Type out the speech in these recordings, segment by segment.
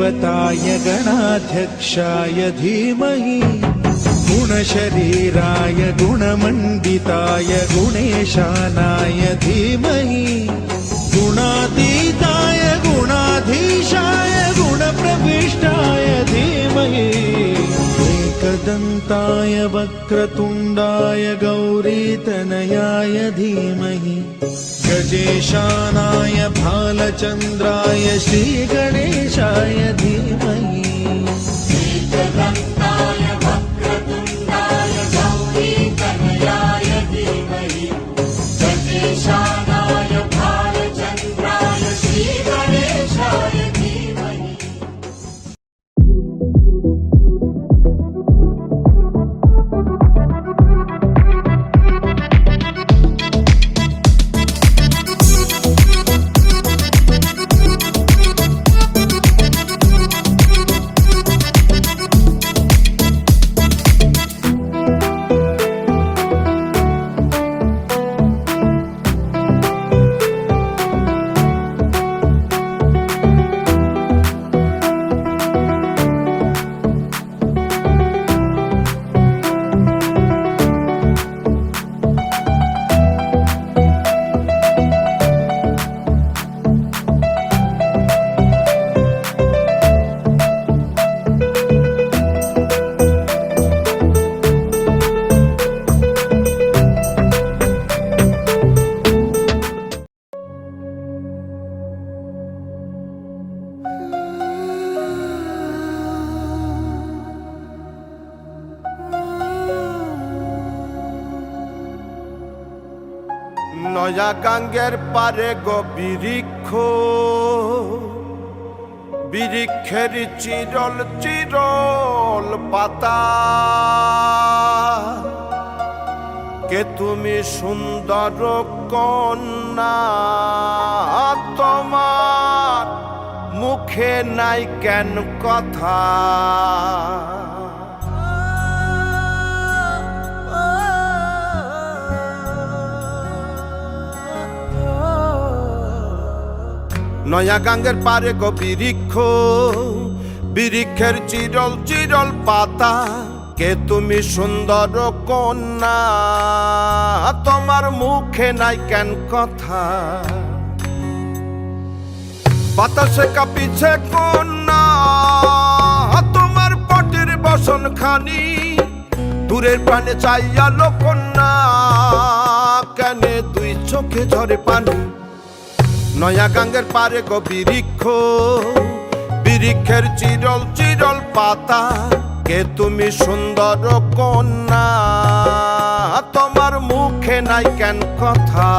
देवताय गणाध्यक्षाय धीमहि गुणशरीराय गुणमण्डिताय गुणेशानाय धीमहि गुणातीताय गुणाधीशाय गुणप्रविष्टाय धीमहि एकदन्ताय वक्रतुण्डाय गौरीतनयाय धीमहि गजेशानाय भालचन्द्राय श्रीगणेशाय धीमहि एकदन्ताय वक्रतुण्डाय गौरीतनयाय धीमहि गजेशानाय भालचन्द्राय श्रीगणेशाय धीमहि। নয়া গাঙ্গের পারে গো বৃক্ষ বৃক্ষের চিরল চিরল পাতা কে তুমি সুন্দর কন্যা তোমার মুখে নাই কেন কথা নয়া গাঙ্গের পারে গো বৃক্ষ বৃক্ষের চিরল চিরল পাতা কে তুমি সুন্দর কন্যা তোমার মুখে নাই কেন কথা বাতাসে কাঁপিছে কন্যা তোমার পটের বসন খানি দূরের প্রাণে চাইয়ালো কন্যা কেন দুই চোখে ঝরে পানি নয়া গাঙ্গের পারে গো বৃক্ষ বৃক্ষের চিরল চিরল পাতা কে তুমি সুন্দর কন্যা তোমার মুখে নাই কেন কথা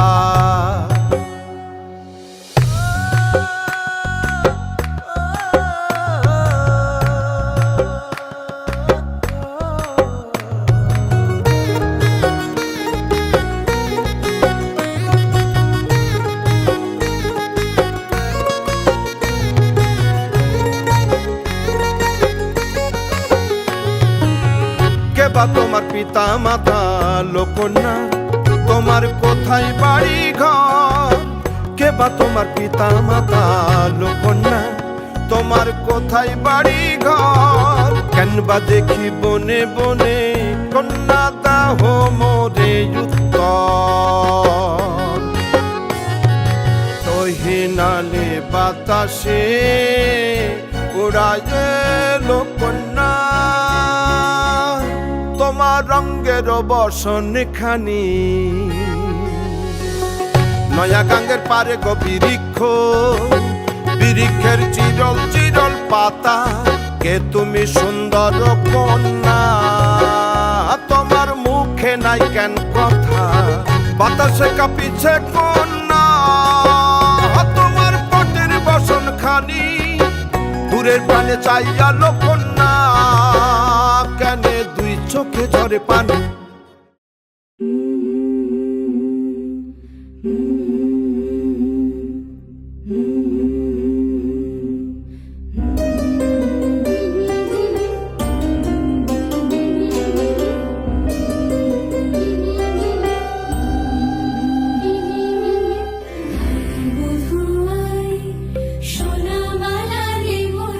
বা তোমার পিতা মাতা লোকন্যা তোমার কোথায় বাড়ি ঘর কে বা তোমার পিতা মাতা লোকন্যা তোমার কোথায় বাড়ি ঘর কেন বা দেখি বনে বনে কন্যা দাহ মোরে উত্তর তহিনালে বাতাসে উড়ায় লোকন্যা তোমার রঙের বসন খানি নয়া গাঙ্গের পারে গো বৃক্ষ বৃক্ষের চিরল চিরল পাতা কে তুমি সুন্দর কন্যা তোমার মুখে নাই কেন কথা বাতাসে কাঁপিছে কন্যা তোমার পটের বসন খানি দূরের প্রাণে চাইয়ালো কন্যা কেন দুই চোখে ঝরে পানি সোনা মালা রে মোর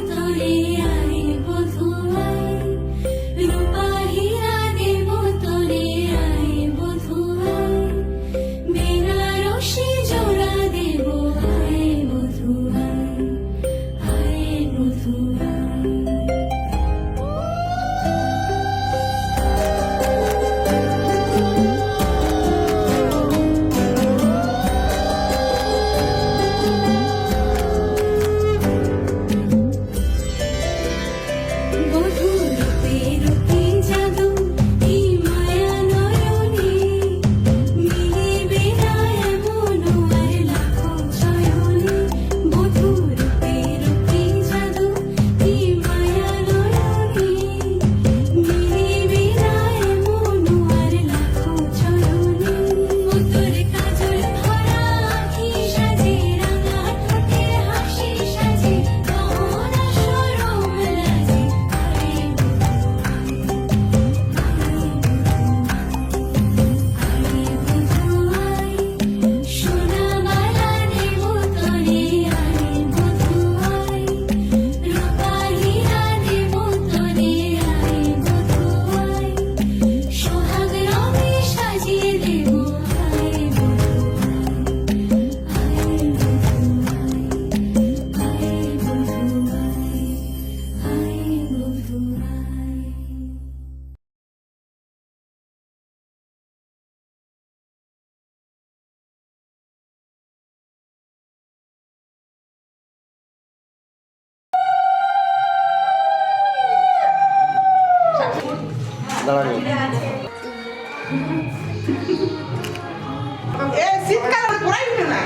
শীতকাল পুরাই না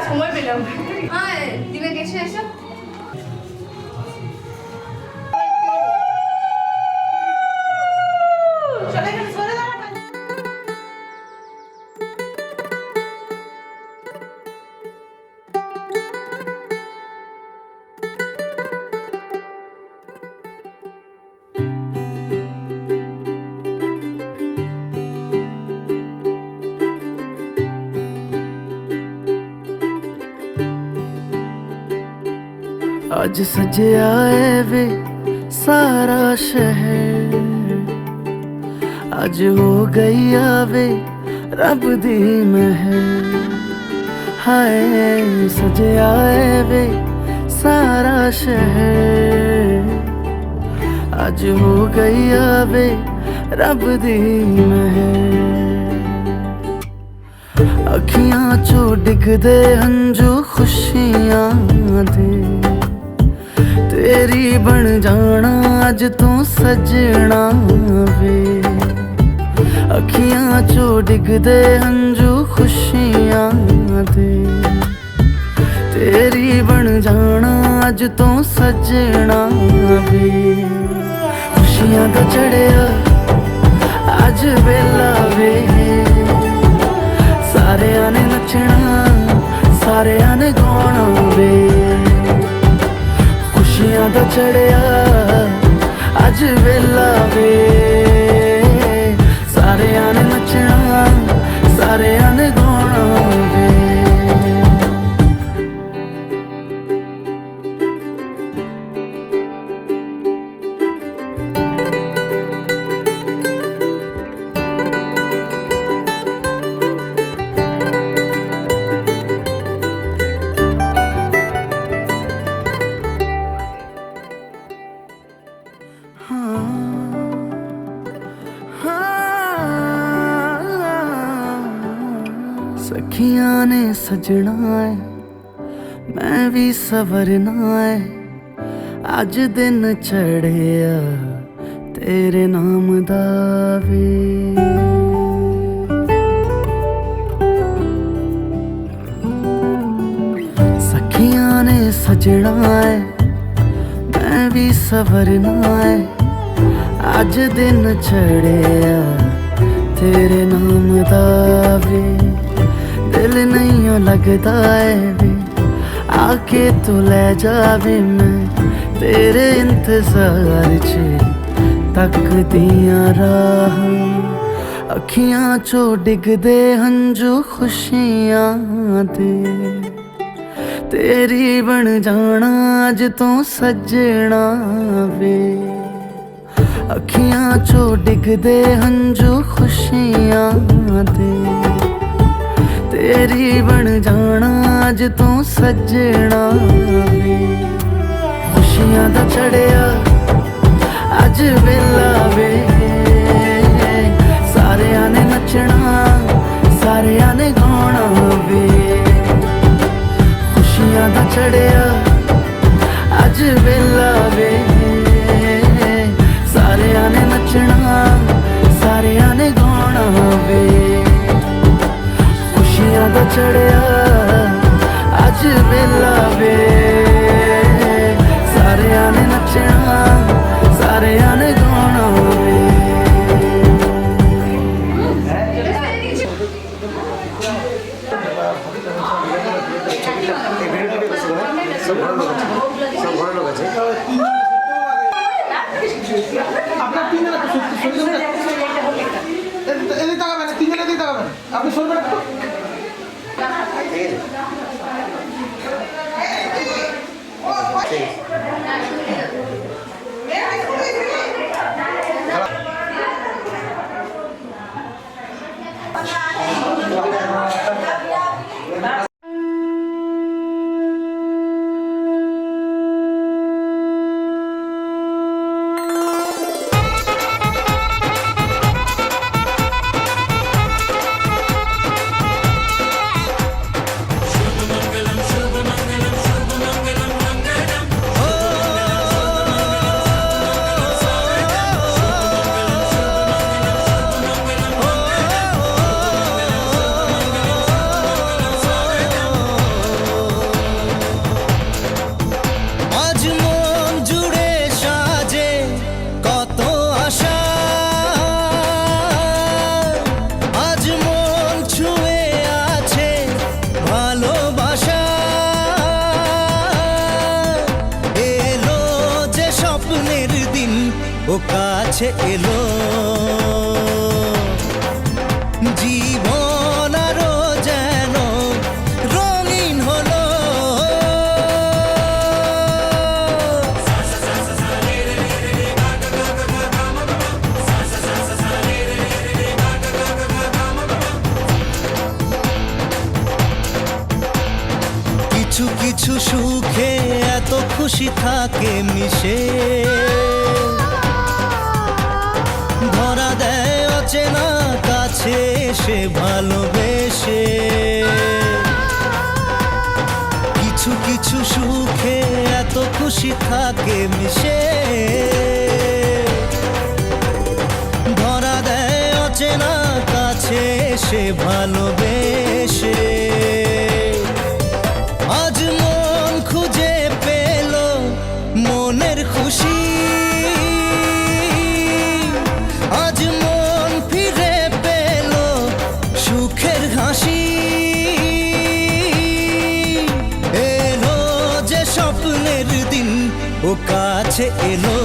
সময় পেলাম দিবে গেছে এসব ਅੱਜ ਸਜਿਆ ਏ ਵੇ ਸਾਰਾ ਸ਼ਹਿਰ ਅੱਜ ਹੋ ਗਈ ਆਵੇ ਰੱਬ ਦੀ ਮਹਿਰ ਹਾਏ ਸਜਿਆ ਏ ਵੇ ਸਾਰਾ ਸ਼ਹਿਰ ਅੱਜ ਹੋ ਗਈ ਆਵੇ ਰੱਬ ਦੀ ਮਹਿਰ ਅੱਖੀਆਂ ਚੋਂ ਡਿੱਗਦੇ ਹੰਝੂ ਖੁਸ਼ੀਆਂ ਦੇ तेरी बन जाना अज तू सजना वे अखियां चो डिगदे हंजू खुशियां दे तेरी बन जाना अज तू सजना वे खुशियां दा चढ़िया अज वेला वे सारियां ने नचना सारियां ने गाना वे खुशियां दा चढ़िया अज वेला वे सारियां ने नचना सारियां ने गाना वे सखियां ने सजना है मैं भी सवरना है अज दिन चढ़िया तेरे नाम दा वे सखियां ने सजना है मैं भी सवरना है अज दिन चढ़िया तेरे नाम दा वे दिल नहीं लगता है वे आके तू ले जावे मैं तेरे इंतजार च तक दिया राह अखियां चो डिगदे हंजू खुशियां दे तेरी बन जाना अज तू सजना वे अखियां चो डिगदे हंजू खुशियां दे तेरी बन जाना अज तू सजना वे खुशियां दा चढ़िया अज वेला वे सारियां ने नचना सारियां ने गाना वे खुशियां दा चढ़िया अज वेला वे सारियां ने नचना सारियां ने गाना वे खुशियां दा चढ़िया अज वेला वे सारियां ने नचना सारियां ने गाना वे আপনার তিনজনে এদিকে তাকাবেন তিনজনে এদিকে তাকাবেন আপনি সরবেন একটু ও কাছে এলো জীবন আরো যেন রঙিন হলো কিছু কিছু সুখে এত খুশি থাকে মিশে ধরা দেয় অচেনা কাছে এসে ভালোবেসে কিছু কিছু সুখে এত খুশি থাকে মিশে ধরা দেয় অচেনা কাছে এসে ভালোবেসে আজ মন খুঁজে পেল মনের খুশি আজ মন ফিরে পেল সুখের হাসি এলো যে স্বপ্নের দিন ও কাছে এলো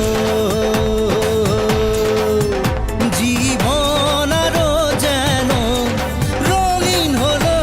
জীবন আরো যেন রঙিন হলো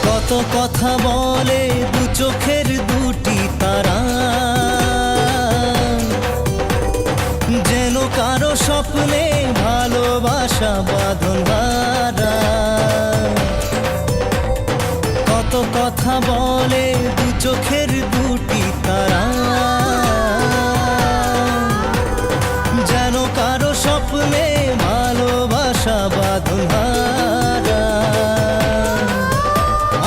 কত কথা বলে দু চোখের দুটি তারা যেন কারো স্বপ্নে ভালোবাসা বাঁধন হারা কত কথা বলে দু চোখের দুটি তারা যেন কারো স্বপ্নে ভালোবাসা বাঁধন হারা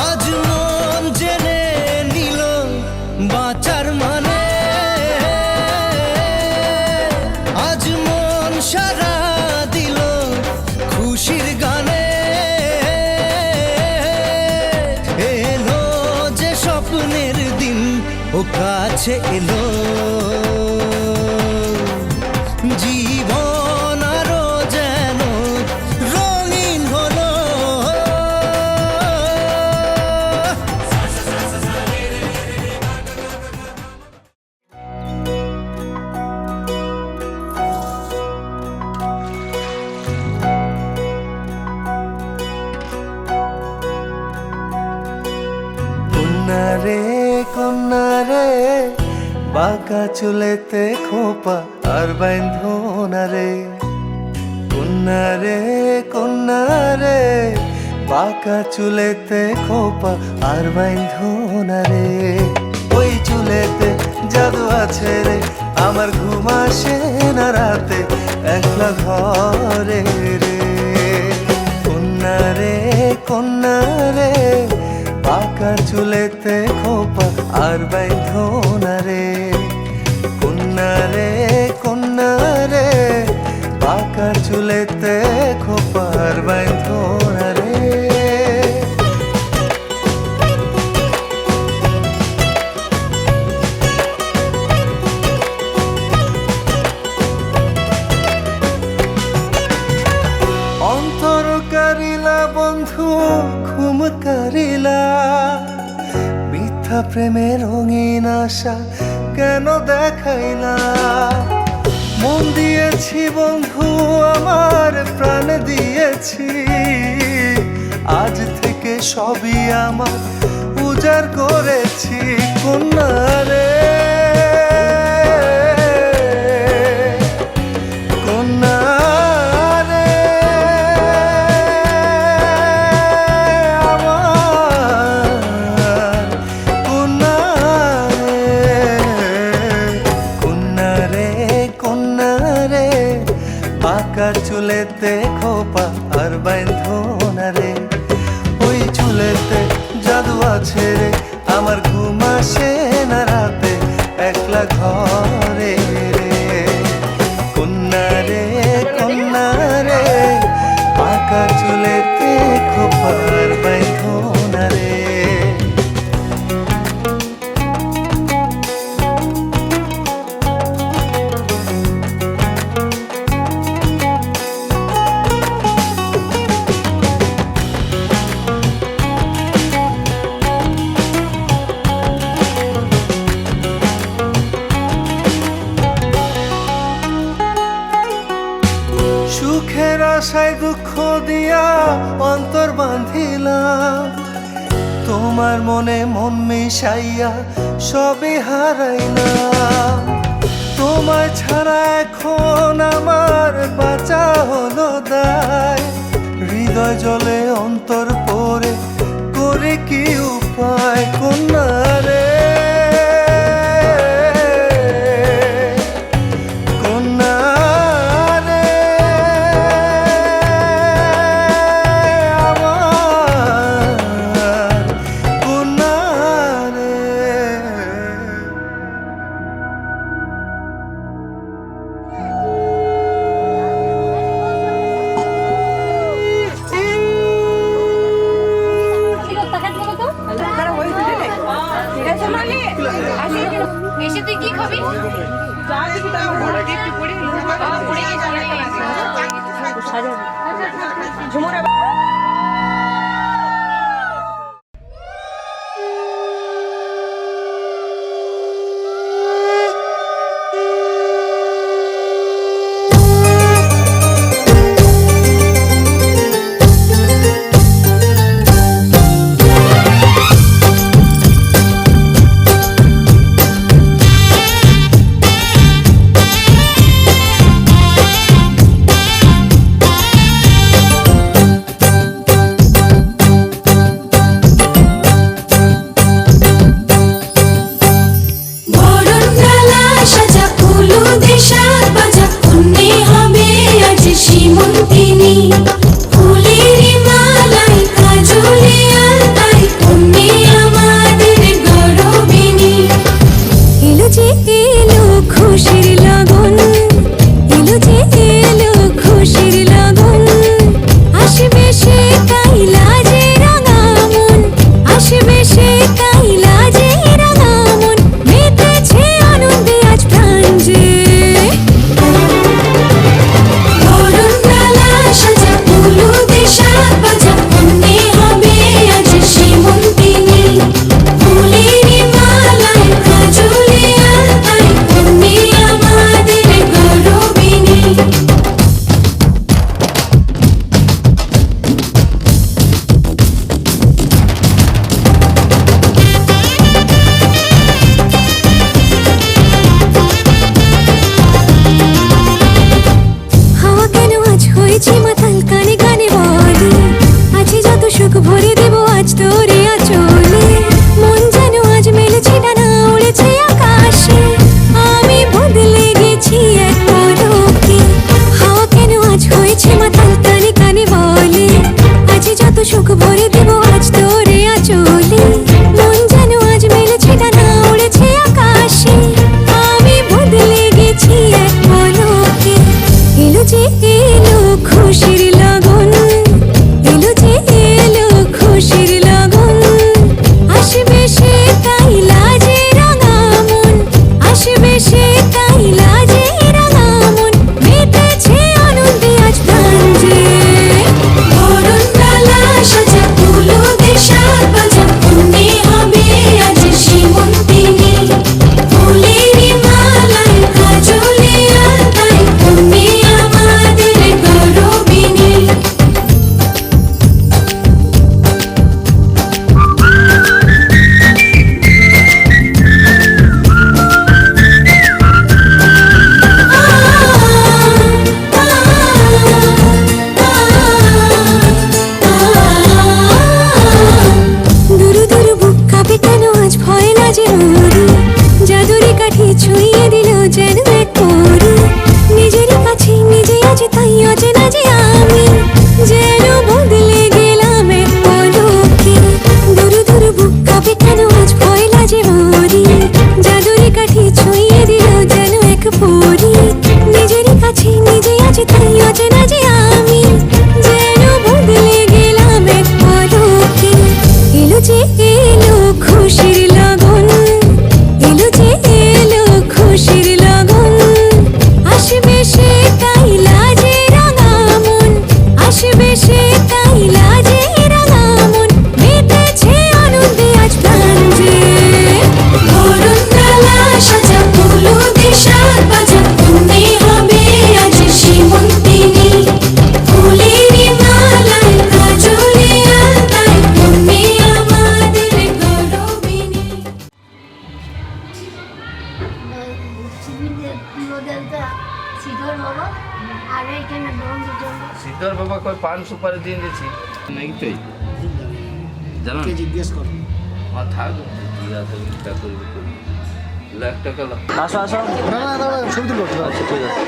আজ মন জেনে নিল বাঁচার মানে আজ মন সারা দিল খুশির গানে এলো যে স্বপ্নের দিন ও কাছে এলো জীবন আরো যেন রঙিন হলো কন্যা রে বাঁকা চুলেতে খোপা আর বাইন্ধনা রে কন্যা রে বাঁকা চুলেতে খোপা আর বাইন্ধনা রে ওই চুলেতে জাদু আছে রে আমার ঘুম আসে না রাতে একলা ঘরে রে কন্যা রে বাঁকা চুলেতে খোপা আর বাইন্ধনা রে কন্যা রে বাঁকা চুলেতে খোপা আর বাইন্ধনা রে অন্তর কারিলা বন্ধু ঘুম কারিলা মিথ্যা প্রেমের রঙিন আশা কেন দেখাইলা মন দিয়েছি বন্ধু আমার প্রাণ দিয়েছি আজ থেকে সবই আমার উজাড় করেছি কন্যা রে চুলেতে খোপা আর বাইন্ধনা রে ওই চুলেতে জাদু ছেড়ে আমার ঘুম আসে না রাতে একলা ঘরে রে কন্যা রে পাকা চুলেতে খোপার বাইন্ধনা রে সুখের আশায় দুঃখ দিয়া অন্তর বাঁধিলাম তোমার মনে মন মিশাইয়া সবে হারাইলাম তোমায় ছাড়া এখন আমার বাঁচা হলো দায় হৃদয় জলে অন্তর পড়ে করে কি উপায় কন্যা রে এসে তুই কি খাবি? সাজা পান সুপারি দিয়ে দিয়েছি নাকি তুই জানো জিজ্ঞেস করো আমার থাক কি আছে চিন্তা করবি করবি লাখ টাকা লাখ আসো আসো না না দাদা ছবি তুলো আচ্ছা ঠিক আছে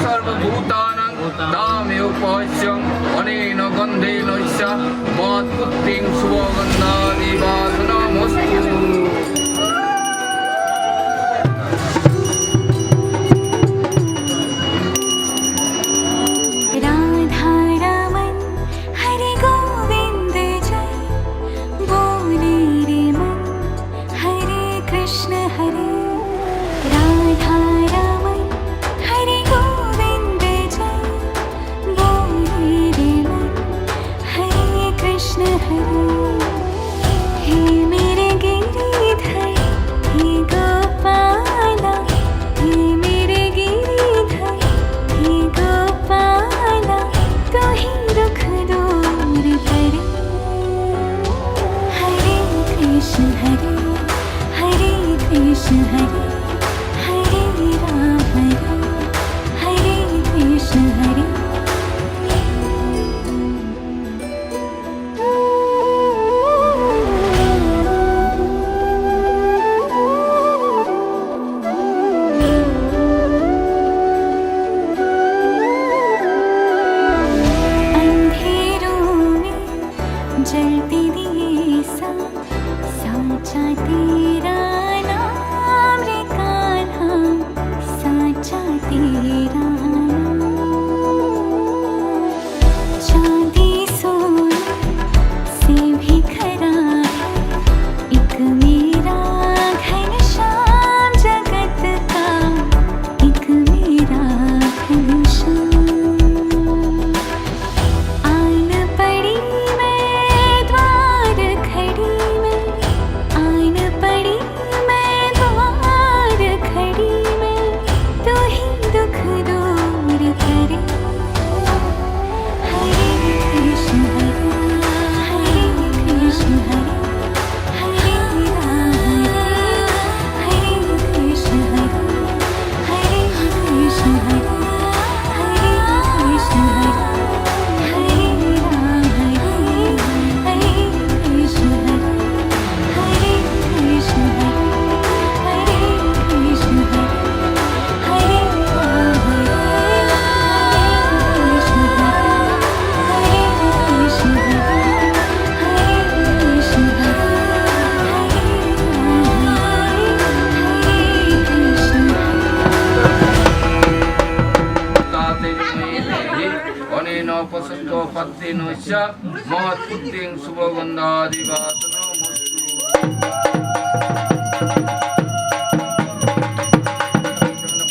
সর্বভূতানাং তামেও পশ্যং অনেন গন্ধেন ঐশা মৎপুত্তিং শুভগন্ধানিবাসনমস্তু राधा रमन हरे गोविंद जय बोले रे मन हरे कृष्ण हरे राधा रमन हरे गोविंद जय बोले रे मन हरे कृष्ण हरे हे मेरे गिरिधर हे गोपाला हे मेरे गिरिधर हे गोपाला तो ही दुख दूर करे हरे कृष्ण हरे कृष्ण हरे हरे राम हरे कृष्ण हरे अंधेरों में जलते दिए सा साचा तेरा नाम रे कान्हा साचा तेरा नाम चांदी सोने से भी खरा है एक मेरा घनश्याम जगत का एक मेरा घनश्याम आन पड़ी मैं द्वार खड़ी मैं आन पड़ी मैं द्वार खड़ी मैं तो ही दुख दूर करे हरे कृष्ण हरे कृष्ण हरे राम हरे कृष्ण हरे कृष्ण हरे कृष्ण हरे राम हरे कृष्ण हरे कृष्ण हरे कृष्ण हरे राम कृष्ण हरे कृष्ण हरे कृष्ण অনেন অপসন্ত পত্তেন ঐশা মৎপুত্তিং শুভগন্ধাদিবাসনমস্তু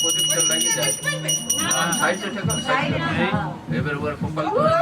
প্রদীপটা লাগিয়ে যায় সাইডে ঠেকা সাইডে এবার ওর ফোকাল করে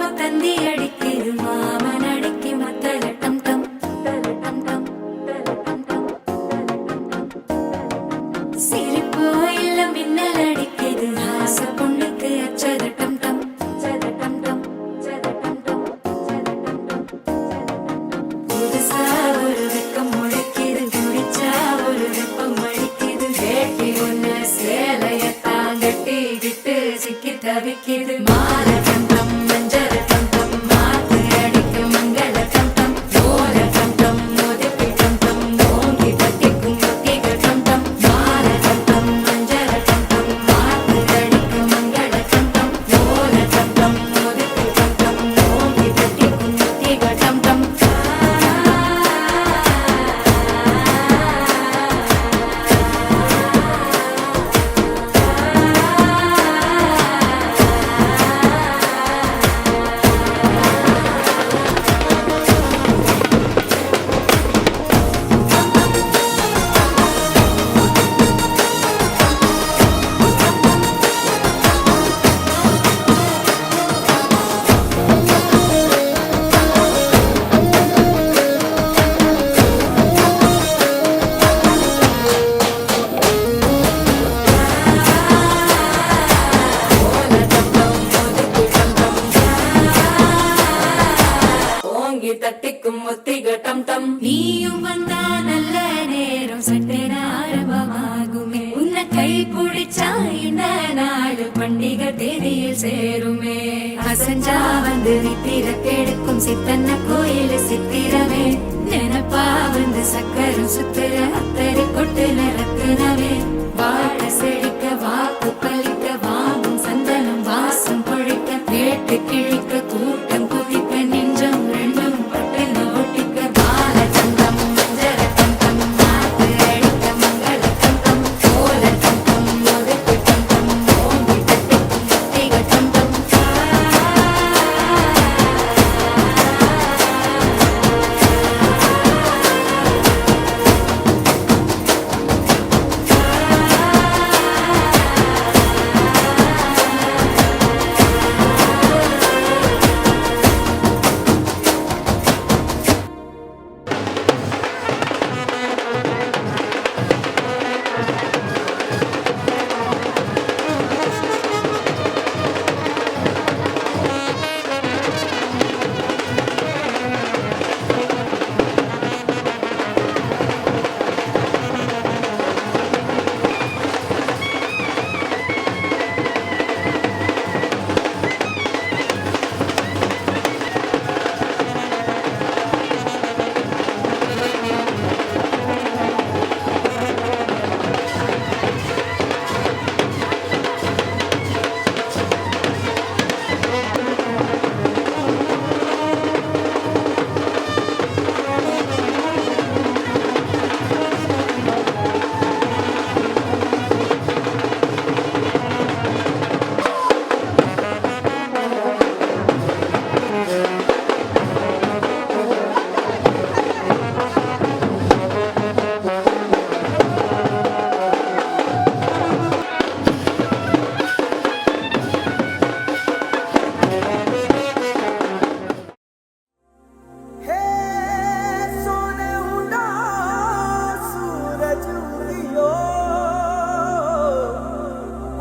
இப்போ தந்தி அடிக்குது மாமன் அடிக்கு மத்தள டம் டம் டம் டம் டம் டம். சிரிப்போ இல்ல மின்னல் அடிக்குது ஆச பொண்ணுக்கு அச்சத டம் டம் சத டம் டம் சத டம் டம் புதுசா ஒரு வெக்கம் முளைக்குது குடிச்சா ஒரு வெப்பம் அடிக்குது வேட்டி ஒண்ணு சேலையத்தான் கட்டிக்கிட்டு சிக்கி தவிக்குது மால டம் டம் மஞ்சள் டம் டம் மாத்து அடிக்கு மங்கள டம் டம் ஓல டம் டம் மோதிப்பி டம் டம் ஓங்கி கட்டிக்கும் முத்திக டம் டம் மால டம் டம் மஞ்சள் டம் டம் மாத்து அடிக்கு மங்கள டம் டம் ஓல டம் டம் மோதிப்பி டம் டம் ஓங்கி கட்டிக்கும் முத்திக டம் டம். ஓங்கி தட்டிக்கும் முத்திக டம் டம். நீயும் வந்தா நல்ல நேரம் சட்டென ஆரம்பமாகுமே உன்னை கை பிடிச்சா இந்த நாடு பண்டிகை தேதியில் சேருமே அசஞ்சா வந்து நித்திர கெடுக்கும் சித்தன்ன கோயில் சித்திரமே நினப்பா வந்து சக்கரம் சுத்துற அத்தரை கொட்டுல ரத்தினமே வாழ செழிக்க வாக்கு பலிக்க வாங்கும் சந்தனம் வாசம் பொழிக்க கேட்டு கிழிக்க கூட்டம் குதிக்க நெஞ்சம் ரெண்டும் பட்டுன ஒட்டிக்க பால தந்தம் மஞ்சர தந்தம் மாத்து அடிக்க மங்கள தந்தம் கோல தந்தம் ஒதுக்கு தந்தம் ஓங்கி தட்டிக்கும் முத்திக தந்தம்.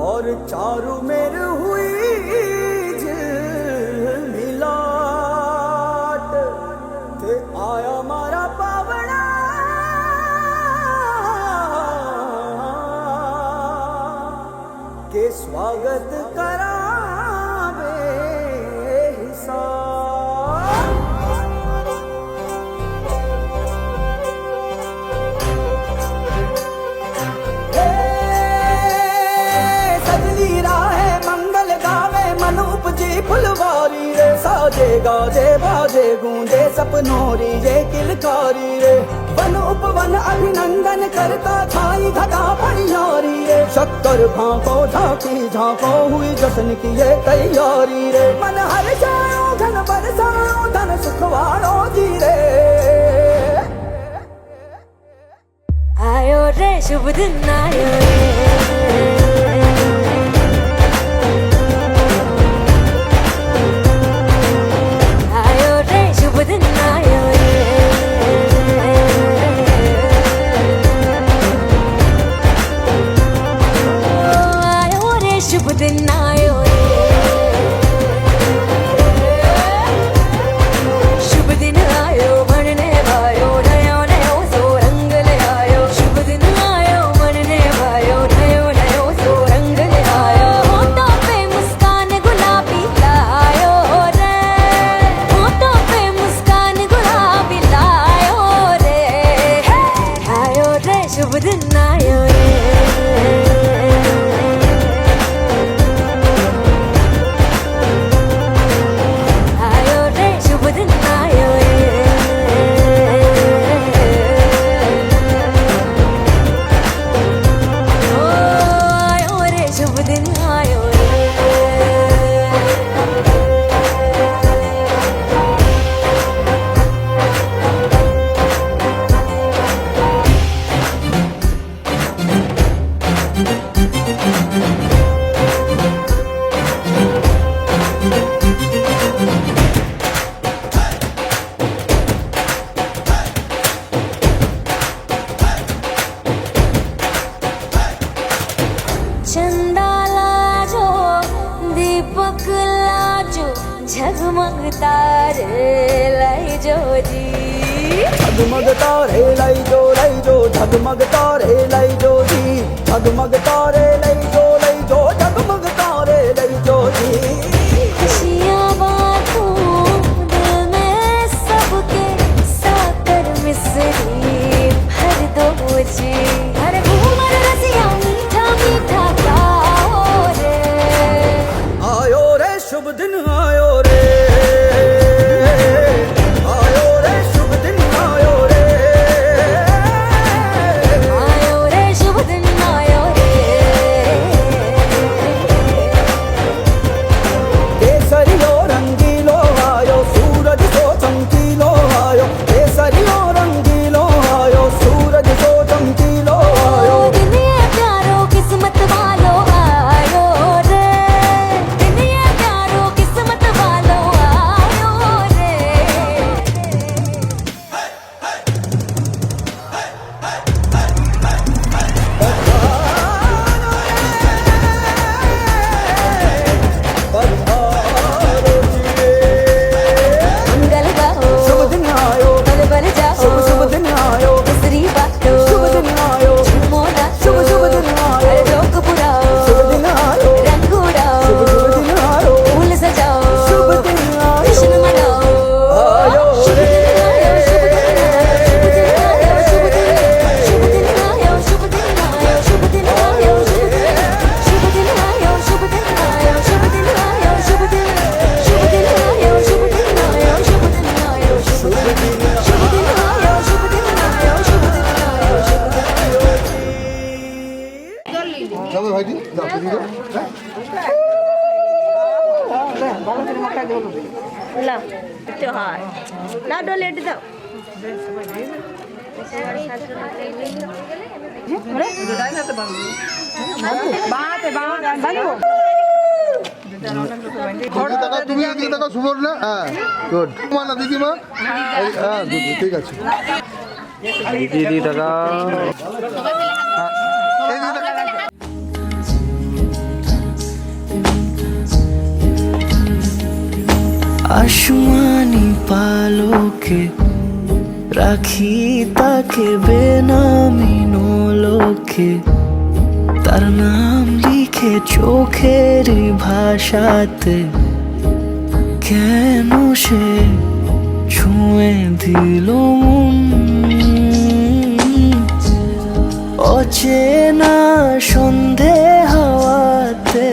और चारू मेर हुई मिलाट ते आया मारा पावना के स्वागत करावे हिसाब फुलवारी रे साजे गाजे बाजे गूंजे सपनोरी ये किलकारी रे वन उपवन अभिनंदन करता छाई घटा परियारी रे शक्कर भांको झांकी झांको हुई जश्न की ये तैयारी रे मन हर जाओ धन बरसाओ धन सुखवाड़ो जी रे आयो रे शुभ दिन आयो रे जगमग तारे लाई जोरी झगमग तारे लाई जो झगमग तारे लाई जो जी झगमग तारे लाई जो झगमग तारे लाई जो जी खुशियाँ बांटूं दिल में सबके साकर मिसरी भर दो जी हर घूमर रसिया मीठा मीठा गाओ रे आयो रे शुभ दिन आयो रे आयो रे शुभ दिन आयो रे आयो रे शुभ दिन आयो रे केसरियो रंगीलो आयो सूरज सो चमकीलो आयो केसरियो रंगीलो आयो सूरज सो चमकीलो आयो दुनिया प्यारो किस्मत वालो आयो रे दुनिया प्यारो किस्मत वालो आयो रे मंगल गाओ शुभ दिन आयो बल बल जाओ शुभ दिन आयो मिसरी बाटो शुभ दिन आयो झूमो नाचो शुभ दिन आयो हर जोक पुराओ शुभ दिन आयो रंग उड़ाओ शुभ दिन आयो फूल सजाओ शुभ दिन आयो जश्न मनाओ आयो शुभ रे दिन आयो शुभ दिन आयो शुभ दिन आयो शुभ दिन आयो शुभ दिन आयो शुभ दिन आयो शुभ दिन आयो शुभ दिन आयो शुभ दिन आयो शुभ दिन आयो शुभ दिन आयो शुभ दिन आयो शुभ दिन आयो शुभ दिन आयो शुभ दिन आयो शुभ दिन आयो शुभ दिन যাবে ভাইটি যাও তুমি যাও লো একটু হয় না ডলে একটু দাও দিদি টাকা তুমি এদিকে টাকা সুবর্ণা হ্যাঁ গুড মা না দিদিমা হ্যাঁ গুড ঠিক আছে দিদি টাকা এই দিদি টাকা आसमानी पालों के রাখি তাকে বেনামি নোলকে তার নাম লিখে চোখের ভাষাতে কেন সে ছুঁয়ে দিল মন অচেনা সন্ধে হাওয়াতে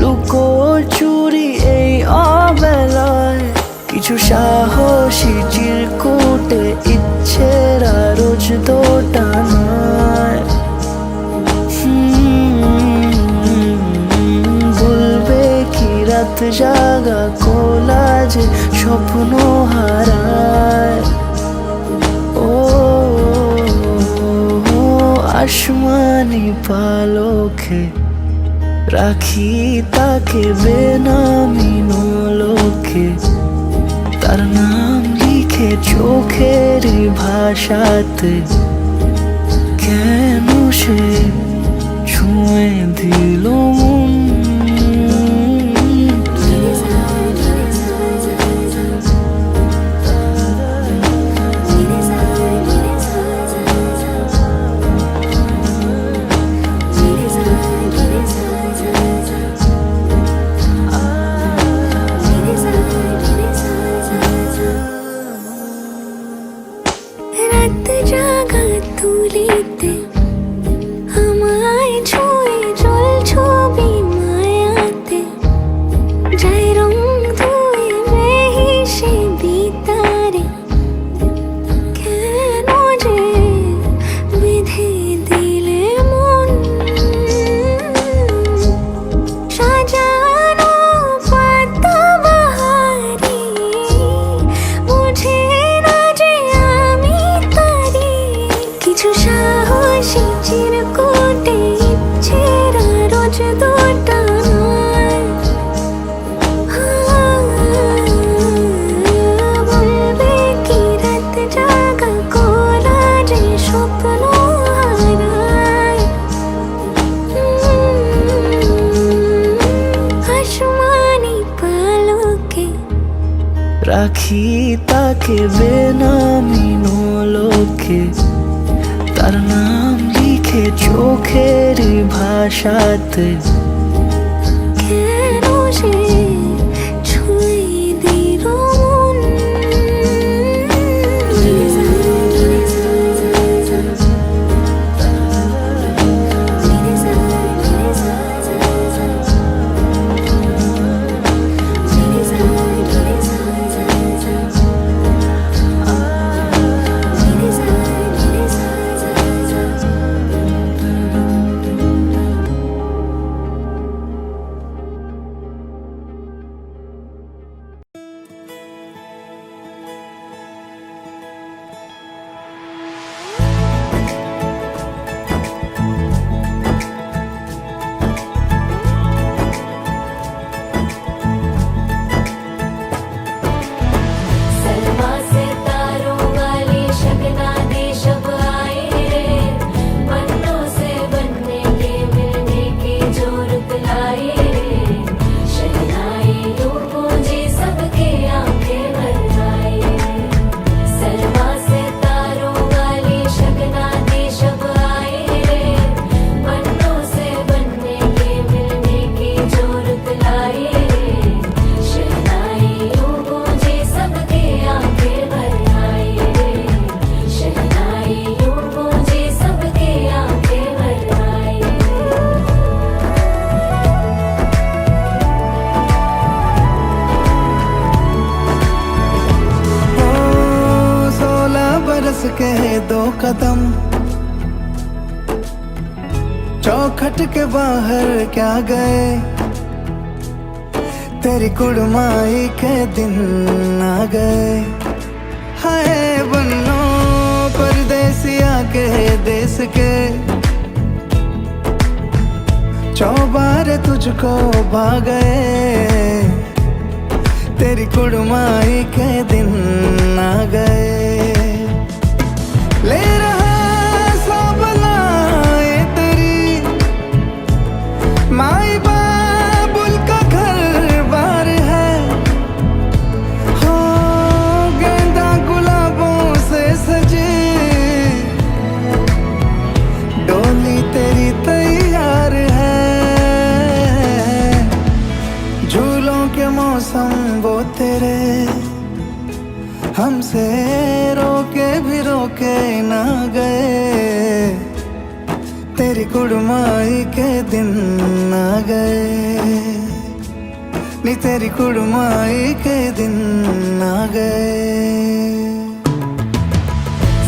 লুকোচুরি এই অবেলায় কিছু সাহসী চিরকুটে ইচ্ছের রোজ দোটানায় বলবে কি রাত জাগা কোলাজে স্বপ্ন হারায় ও আসমানি পালকে রাখি তাকে বেনামি নোলকে তার নাম লিখে চোখের ভাষাতে কেন সে ছুঁয়ে দিল মন রাত জাগা তুলিতে আমায় ছুঁয়ে জল ছবি রাখি তাকে বেনামি লোকে, তার নাম লিখে চোখের ভাষাতে। কেন সে ছুঁয়ে দিল মন? सलमा से तारों वाली शगना दे शब आए रे, बनों से बनने के मिलने की जो रुत लाए रे, शहनाई यूं गूंजी सबके आंखें भर आए। सलमा से तारों वाली शगना दे शब आए रे, बनों से बनने के मिलने की जो रुत लाए रे, शहनाई यूं गूंजी सबके आंखें भर आए रे, शहनाई यूं गूंजी सबके आंखें भर आए। ओ 16 बरस के 2 कदम, चौखट के बाहर क्या गए, तेरी कुड़माई के दिन आ गए। हाय बन्नो परदेसिया के देश के, चौबारे तुझको भा गए, तेरी कुड़माई के दिन आ गए। ले रहा सब लाए तेरी माई बाबुल का घर बार है, हो गेंदा गुलाबों से सजी डोली तेरी तैयार है। झूलों के मौसम वो तेरे हमसे रोके भी रोके ना गए, तेरी कुड़माई के दिन आ गए, नी तेरी कुड़माई के दिन आ गए।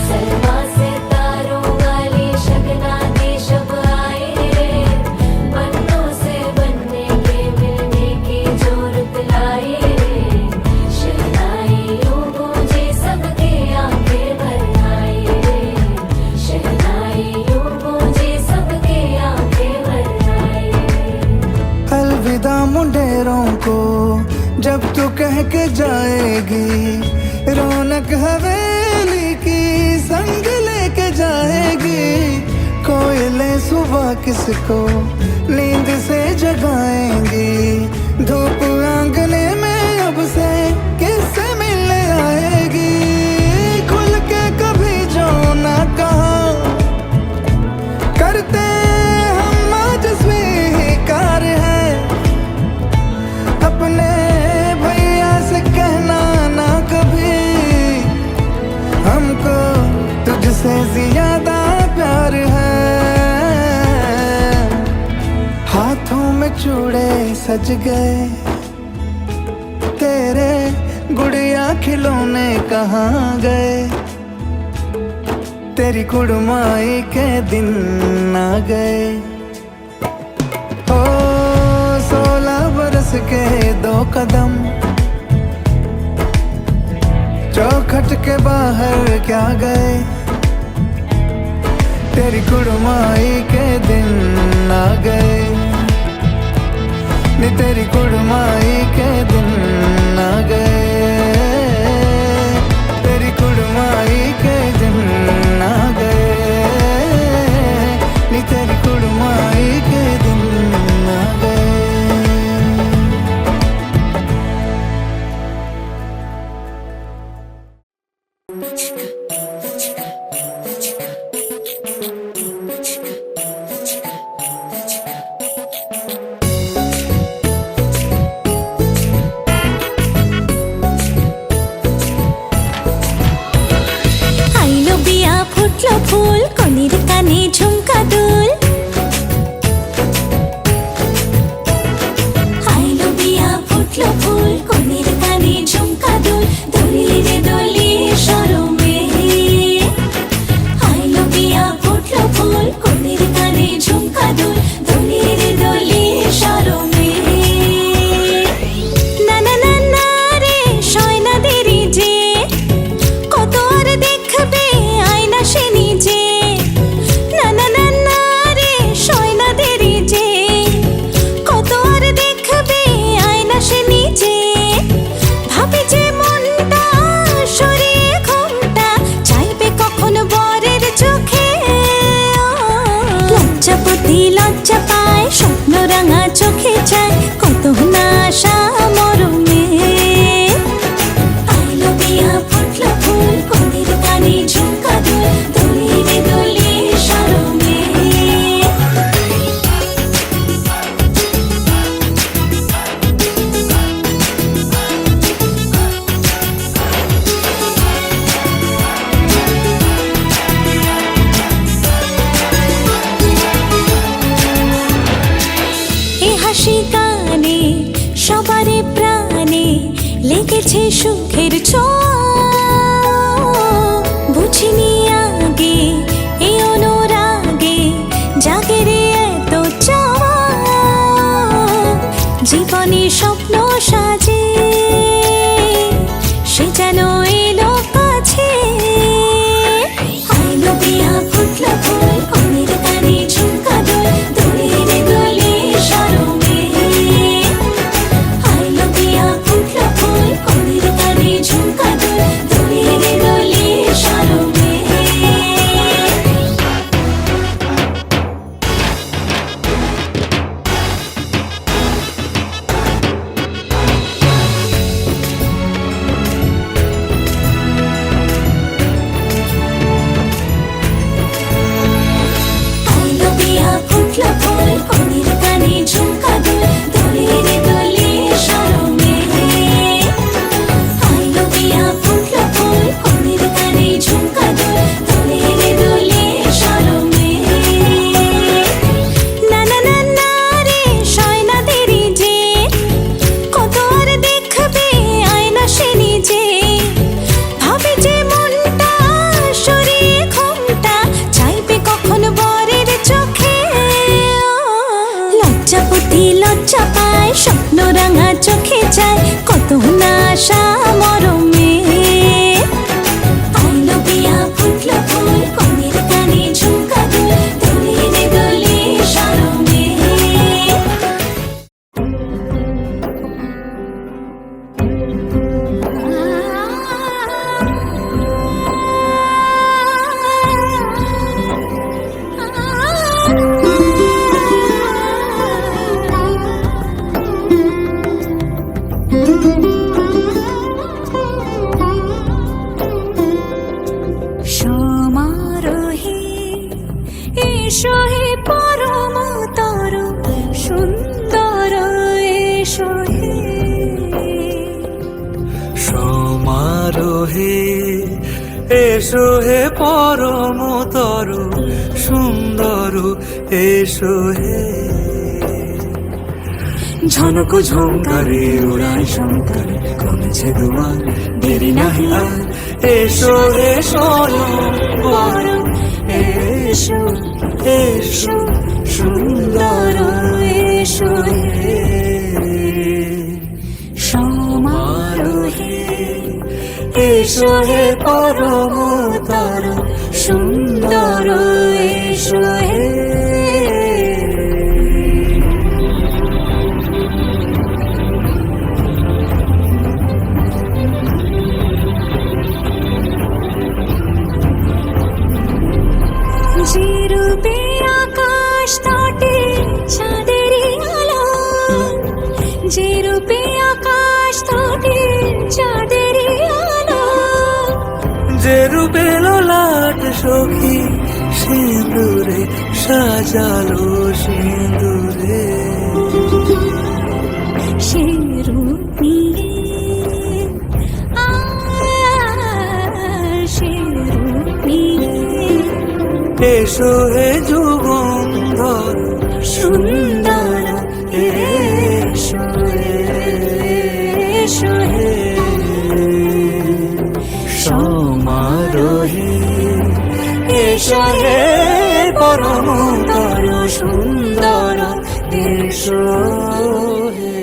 सलमा से तारों वाली शगना दे शब आए रे, बनों से बनने के मिलने की जो रुत लाए रे, शहनाई यूं गूंजी सबके आंखें भर आए रे, शहनाई यूं गूंजी सबके आंखें भर आए। अलविदा मुंडेरों को जब तू कह के जाएगी, रौनक हवेली की संग लेके जाएगी। कोयले सुबह किसको नींद से जगाएंगी, धूप आंगने में अब से किससे मिलने आएगी। खुल के कभी जो ना कहा करते हम आज स्वीकार है, अपने भैया से कहना ना कभी, हमको तुझसे ज्यादा प्यार है। हाथों में चूड़े सज गए, तेरे गुड़िया खिलौने कहाँ गए, तेरी कुड़माई के दिन आ गए। ओ 16 बरस के 2 कदम, चौखट के बाहर क्या गए, तेरी कुड़माई के दिन आ गए, नी तेरी कुड़माई के दिन आ गए, तेरी कुड़माई के दिन आ गए, नी तेरी कुड़माई के दिन आ गए। আইলো বিয়া ফুটলো ফুল কনের কানে ঝুমকা দুল আইলো বিয়া ফুটলো ফুল কনের কানে ঝুমকা দুল দোলিয়ে রে দোলিয়ে শরমে আইলো বিয়া ফুটলো ফুল কনের কানে ঝুমকা দুল দোলিয়ে রে দোলিয়ে শরমে না না না না রে শয়না দেরি যে কত আর দেখবে আয়না সে নিজে না না না না রে শয়না দেরি যে কত আর দেখবে আয়না সে নিজে ভাবে যে মনটা সরিয়ে ঘুমটা চাইবে কখন বরের চোখে লজ্জাপতি লজ্জা পায় স্বপ্ন রাঙা চোখে চায় কত না আশা মরমে আইলো বিয়া ফুটলো ফুল কনের কানে ঝুমকা দুল দোলিয়ে রে দোলিয়ে শরমে এ হাসি গানে সবারে প্রাণে লেগেছে সুখের ছোঁয়া বুঝিনি আগে এই অনুরাগে জাগে রে এত চাওয়া জীবনে স্বপ্ন সাজে সে যেন এলো কাছে আইলো বিয়া ফুটলো ফুল কনের কানে ঝুমকা দুল দোলিয়ে রে দোলিয়ে শরমে আইলো বিয়া ফুটলো ফুল কনের কানে ঝুমকা দুল দোলিয়ে রে দোলিয়ে শরমে আইলো বিয়া ফুটলো ফুল কনের কানে ঝুমকা দুল দোলিয়ে রে দোলিয়ে শরমে আইলো বিয়া ফুটলো ফুল কনের কানে ঝুমকা দুল দোলিয়ে রে দোলিয়ে শরমে না না না না রে শয়না দেরি যে কত আর দেখবে আয়না সে নিজে ভাবে যে মনটা সরিয়ে ঘুমটা চাইবে কখন বরের চোখে লজ্জাপতি লজ্জা পায় স্বপ্ন রাঙা চোখে চায় কত না আশা মরমে আইলো বিয়া ফুটলো ফুল কনের কানে ঝুমকা দুল দোলিয়ে রে দোলিয়ে শরমে সমারোহে এসো হে পরমতর সুন্দর এসো হে সমারোহে এসো হে পরমতর সুন্দর এসো হে ঝনক ঝঙ্কারে উড়ায় শঙ্কর কমেছে দুয়ার দেরি নাহি আর এসো এসো পরম এসো এসো সুন্দর এসো হে সমারোহে এসো হে পরমতর সুন্দর এসো হে যে রূপে আকাশ তটে চাঁদের আলো যে রূপে আকাশ তটে চাঁদের আলো যে রূপে লোলাট সখী সিঁদুরে সাজালো সিঁদুরে সে রূপ নিয়ে সে রূপ নিয়ে এসো হে যুগন্ধর সুন্দর এসো এসো হে সমারোহে এসো হে পরমতর সুন্দর এসো হে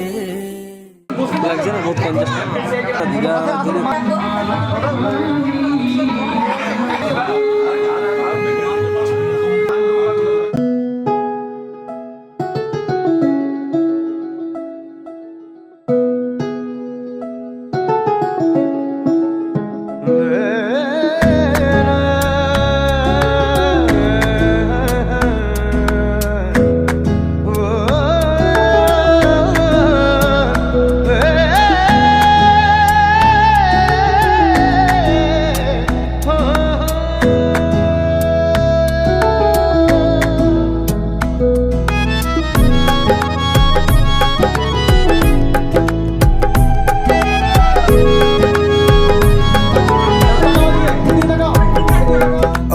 লাগছে না ভোট 50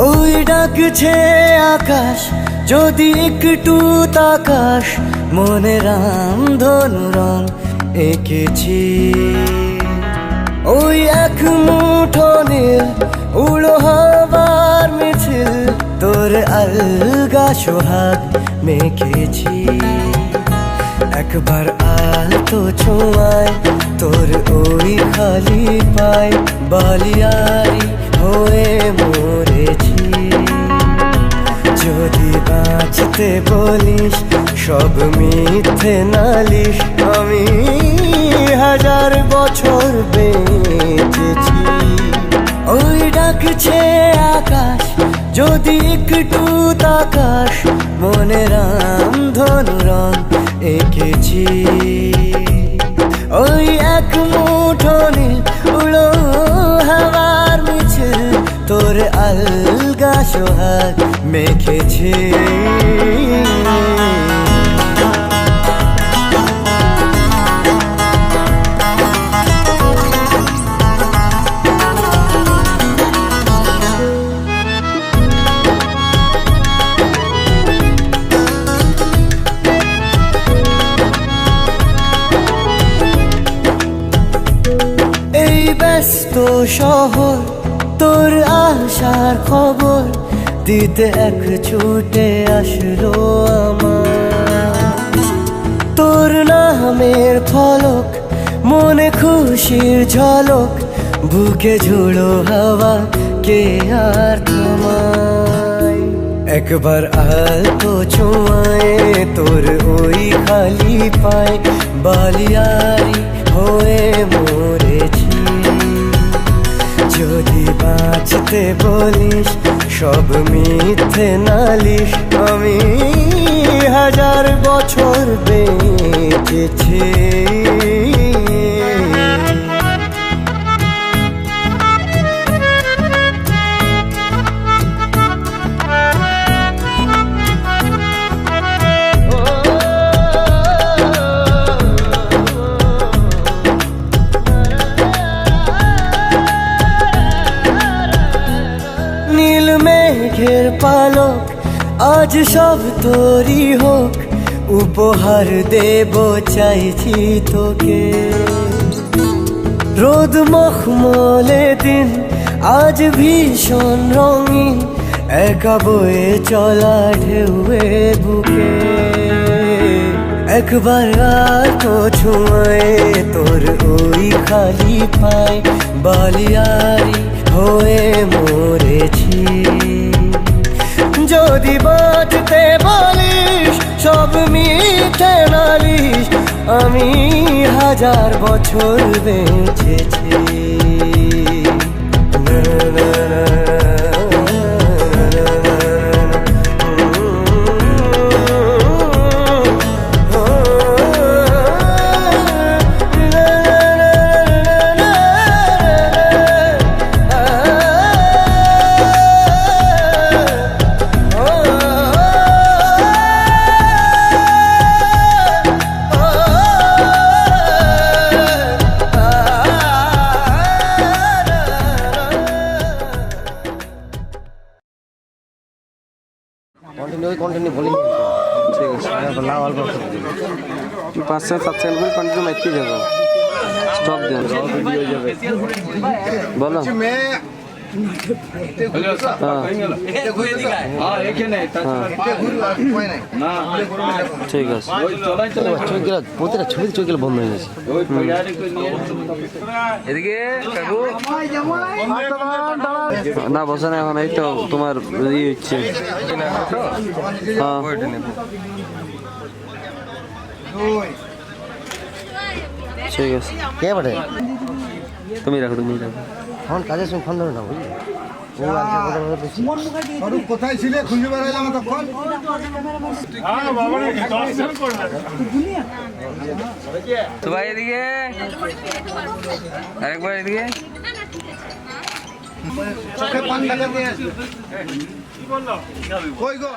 ওই ডাকছে আকাশ যদি একটু তাকাস মনে রামধনু রং এঁকেছি ওই এক মুঠো নীল উড়ো হবার মিছিল তোর আলগা সোহাগ মেখেছি একবার আলতো ছোঁয়ায় তোর ওই খালি পায় বালিয়ারি হয়ে মরেছি যদি বাঁচতে বলিস সব মিথ্যে নালিশ আমি 1000 বছর বেঁচেছি ওই ডাকছে আকাশ যদি একটু তাকাস মনে রামধনু রং এঁকেছি ওই এক মুঠো নীল উড়ো হাওয়ার মিছিল তোর আলগা সোহাগ মেখেছি ব্যস্ত শহর তোর আশার খবর দিতে এক ছুটে আসলো আমার তোর নামের ফলক মনে খুশির ঝলক বুকে ঝুড়ো হাওয়া কে আর থামায় একবার আলতো ছোঁয়ায় তোর ওই খালি পায় বালিয়ারি হয়ে মরেছি যদি বাঁচতে বলিস সব মিথ্যে নালিশ আমি 1000 বছর বেঁচেছি নীল মেঘের পালক আজ সব তোরই হোক উপহার দেব চাইছি তোকে রোদ মখমলে দিন আজ ভীষণ রঙিন একা বয়ে চলা ঢেউয়ে বুকে একবার তো ছুঁয়ে তোর ওই খালি পায় বালিয়ারি হয়ে মরেছি যদি বাঁচতে বলিস সব মিথ্যে নালিশ আমি 1000 বছর বেঁচেছি 5 সেকেন্ড 7 সেকেন্ড করে কন্টিনিউ মারতে যাবো স্টপ দেন ভিডিও যাবে বলো ঠিক আছে প্রতিটা ছবি চোখগুলো বন্ধ হয়ে গেছে এদিকে না বসে না এখন এই তো তোমার ইয়ে হচ্ছে ঠিক আছে কে বটে তুমি রাখো ফোন কাজের সঙ্গে ফোন ধরে না বুঝলি কোথায় ছিলে খুঁজে বেড়াইলাম তখন তো ভাই এদিকে আরেকবার এদিকে চোখে পান ঢাকা দিয়ে কই গো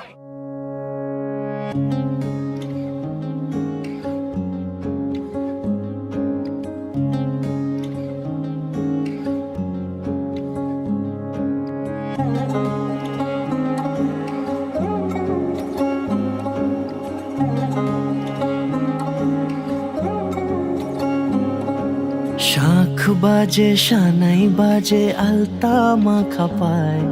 শাখ বাজে শানাই বাজে আলতা মাখা পায়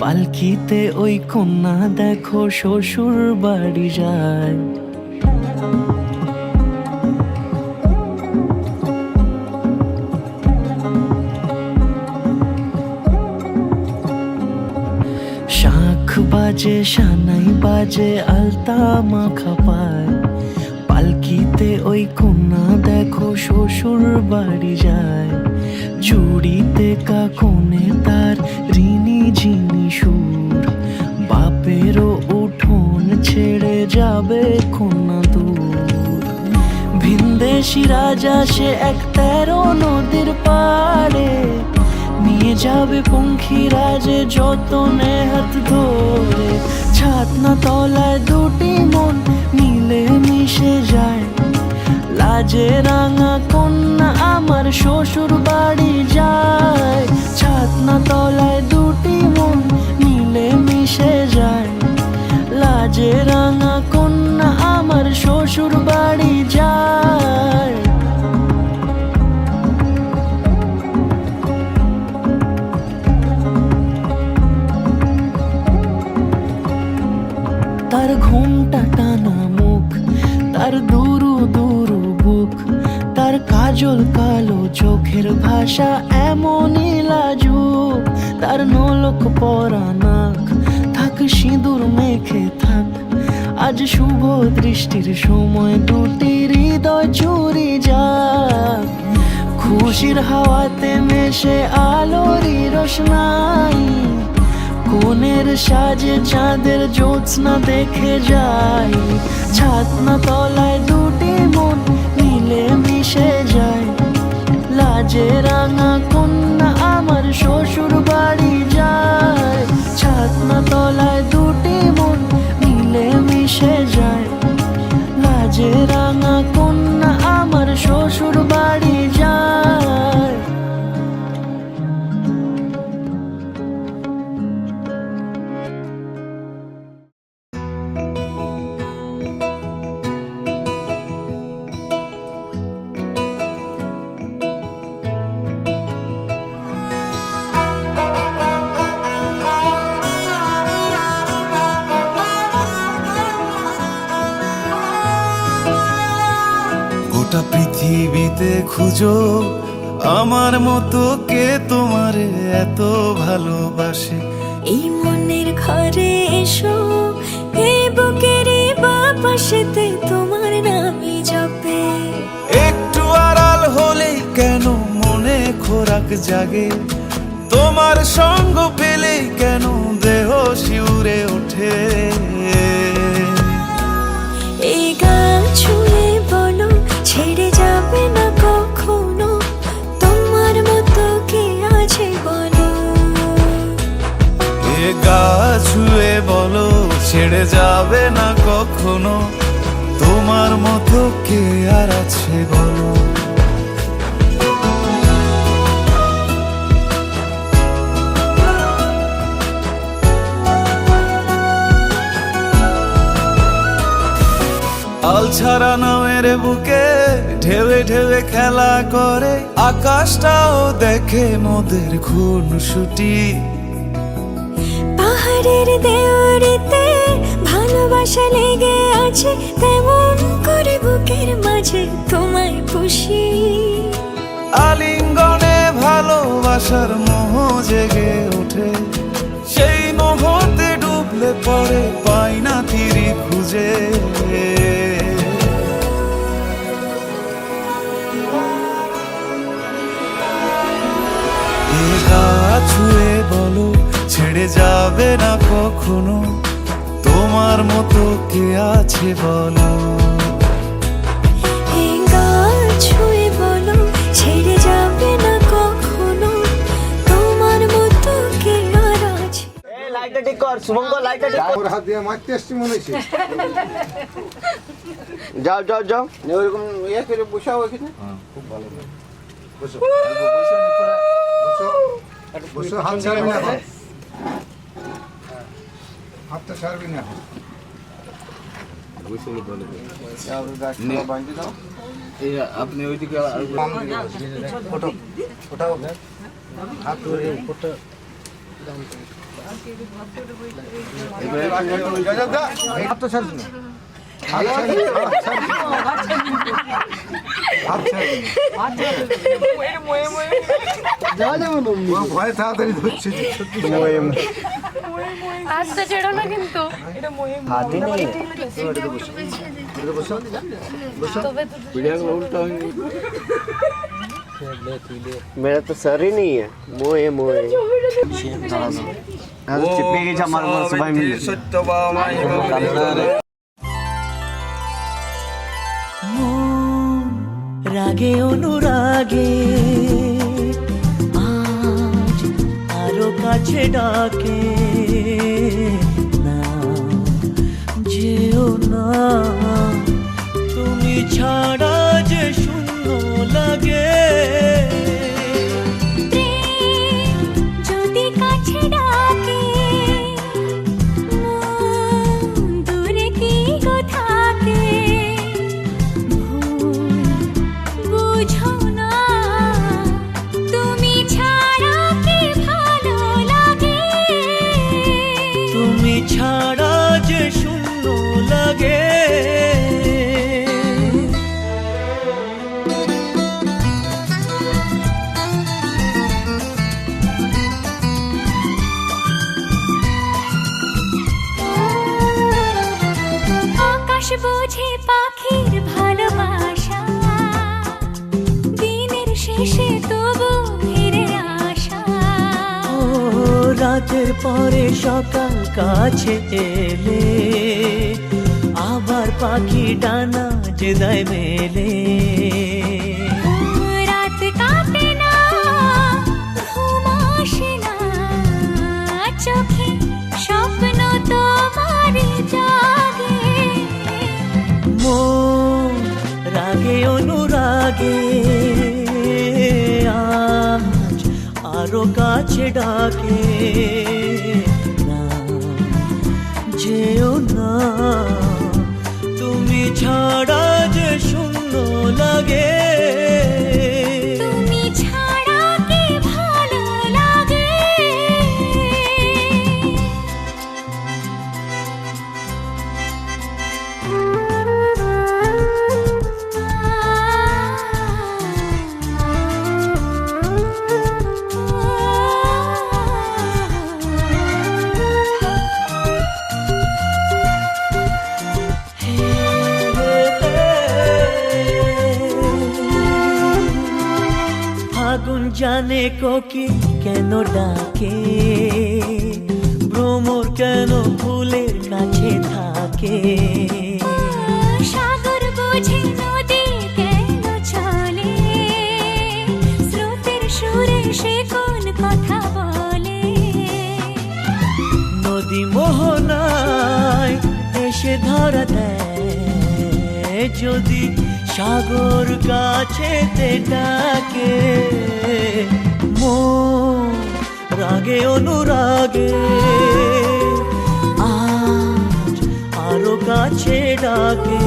পালকিতে ওই কন্যা দেখো শ্বশুর বাড়ি যায় শাখ বাজে শানাই বাজে আলতা মাখা পায় পালকিতে ওই কন্যা দেখো শ্বশুর বাড়ি যায় চুড়িতে কাকনে তার ঋণী ঝিনি সুর বাপেরও উঠোন ছেড়ে যাবে কন্যা দূর ভিনদেশি রাজা সে 13 নদীর পাড়ে নিয়ে যাবে পঙ্খী রাজে যতনে হাত ধরে ছাতনা তলায় দুটি মন মিলে মিশে যায় লাজে রাঙা কন্যা আমার শ্বশুর বাড়ি যায় ছাতনা তলায় দুটি মন মিলে মিশে যায় লাজে রাঙা কন্যা আমার শ্বশুর বাড়ি যায় তার ঘুমটা টানা মুখ তার দুরু দুরু বুক তার কাজল কালো চোখের ভাষা এমনই লাজুক তার নোলক পরা নাক থাক সিঁদুর মেখে থাক আজ শুভ দৃষ্টির সময় দুটি হৃদয় চুরি যাক খুশির হাওয়াতে মেশে আলোরই রোশনাই কোনের সাজে চাঁদের জ্যোৎস্না দেখে যাই ছাতনা তলায় দুটি মন মিলে মিশে যায় লাজে রাঙা কন্যা আমার শ্বশুর বাড়ি যায় ছাতনা তলায় দুটি মন মিলে মিশে যায় লাজে রাঙা কন্যা আমার শ্বশুর বাড়ি যায় গোটা পৃথিবীতে খুঁজো আমার মতো কে তোমারে এত ভালোবাসে এই মনের ঘরে এসো এই বুকের বাপাশেতে তোমার নামই জপে একটু আড়াল হলেই কেন মনে খোরাক জাগে তোমার সঙ্গ পেলেই কেন দেহ শিউরে ওঠে এই গান ছুঁয়ে বলো ছেড়ে যাবে না কখনো তোমার মতো কে আছে বলো এ গা ছুঁয়ে বলো ছেড়ে যাবে না কখনো তোমার মতো কে আর আছে বলো আল ছাড়া নামের মনের বুকে ঢেউে ঢেউে খেলা করে, আকাশটাও দেখে মোদের খুনসুটি। পাহাড়ের দেওয়ারিতে ভালোবাসা লেগে আছে, তেমন করে বুকের মাঝে তোমায় খুশি। আলিঙ্গনে ভালোবাসার মোহ জেগে ওঠে, সেই মোহতে ডুবলে পরে পাই না তীরে খুঁজে। এ গা ছুঁয়ে বলো ছেড়ে যাবে না কখনো, তোমার মতো কে আছে বলো। এই গাল ছুঁয়ে বলো ছেড়ে যাবে না কখনো, তোমার মতো কে আর আছে। লাইটটা ঠিক কর শুভঙ্কর, লাইটটা ঠিক কর। ওর হাত দিয়ে মারতে আসছি মনে হচ্ছে। যাও যাও যাও, ওরকম ইয়ে করে বসাও এখানে। খুব ভালো, বসো বসো, হাত ছাড়বি না, হাতটা ছাড়বি না। আপনি ওইদিকে ওটাও হাত ধরে উপরটা হাতটা ছাড়বি না, হাত ছাড়বি না, হাত ছাড়বি না। ভয়ে তাড়াতাড়ি ধরছে। আস্তে ছেড়ো না কিন্তু। হাতে নেই। मेरा तो सर ही नहीं है, मोए मोए चिपके गई हमारे मन से भाई मिले। রাগে অনুরাগে আজ আরো কাছে ডাকে, না যেও না তুমি ছাড়া যে শূন্য লাগে। যদি কাছে ডাকে দূরে কি গো থাকে, বুঝো না তুমি ছাড়া কি ভালো লাগে। তুমি ছাড়া যে শূন্য লাগে। আকাশ বোঝে পাখির ভালোবাসা, দিনের শেষে তবু ফিরে আসা। ও রাতের পরে সকাল কাছে এলে, আবার পাখি ডানা যে দেয় মেলে। রাত কাটে না, ঘুম আসে না, চোখে স্বপ্ন তোমার জাগে। মন রাগে অনুরাগে আজ আরো কাছে ডাকে, না যেও না তুমি ছাড়া যে শূন্য লাগে। তুমি ছাড়া কি ভালো লাগে। আগুন জানে কোকিল কেন ডাকে, ভ্রমর কেন ফুলের কাছে থাকে। সাগর বোঝে নদী কেন চলে, স্রোতের সুরে সে কোন কথা বলে। নদী মোহনায় এসে ধরা দেয়, যদি সাগর কাছেতে ডাকে। মন রাগে অনুরাগে আজ আরো কাছে ডাকে,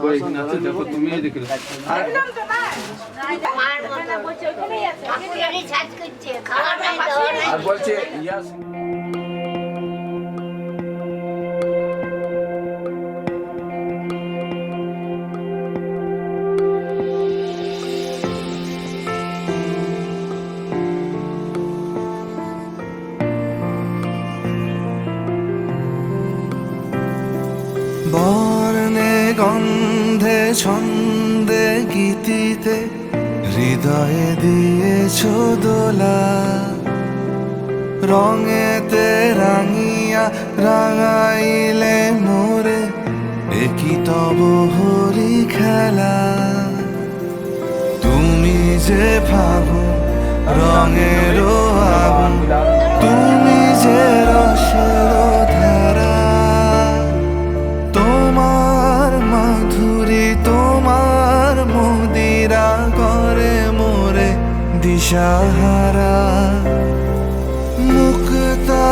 ওই এখানে আছে, দেখো তুমি দেখো। আর আর বলছে ইয়াস বর্ণে গন্ধে ছন্দে গীতিতে হৃদয়ে দিয়েছ দোলা, রঙেতে রাঙিয়া রাঙাইলে মোরে একই তব হরি খেলা। তুমি যে ফাগুন রঙের আগুন, তুমি যে রসের ধারা, তোমার মাধুরী তোমার মদিরা করে মোরে দিশাহারা। মুক্তা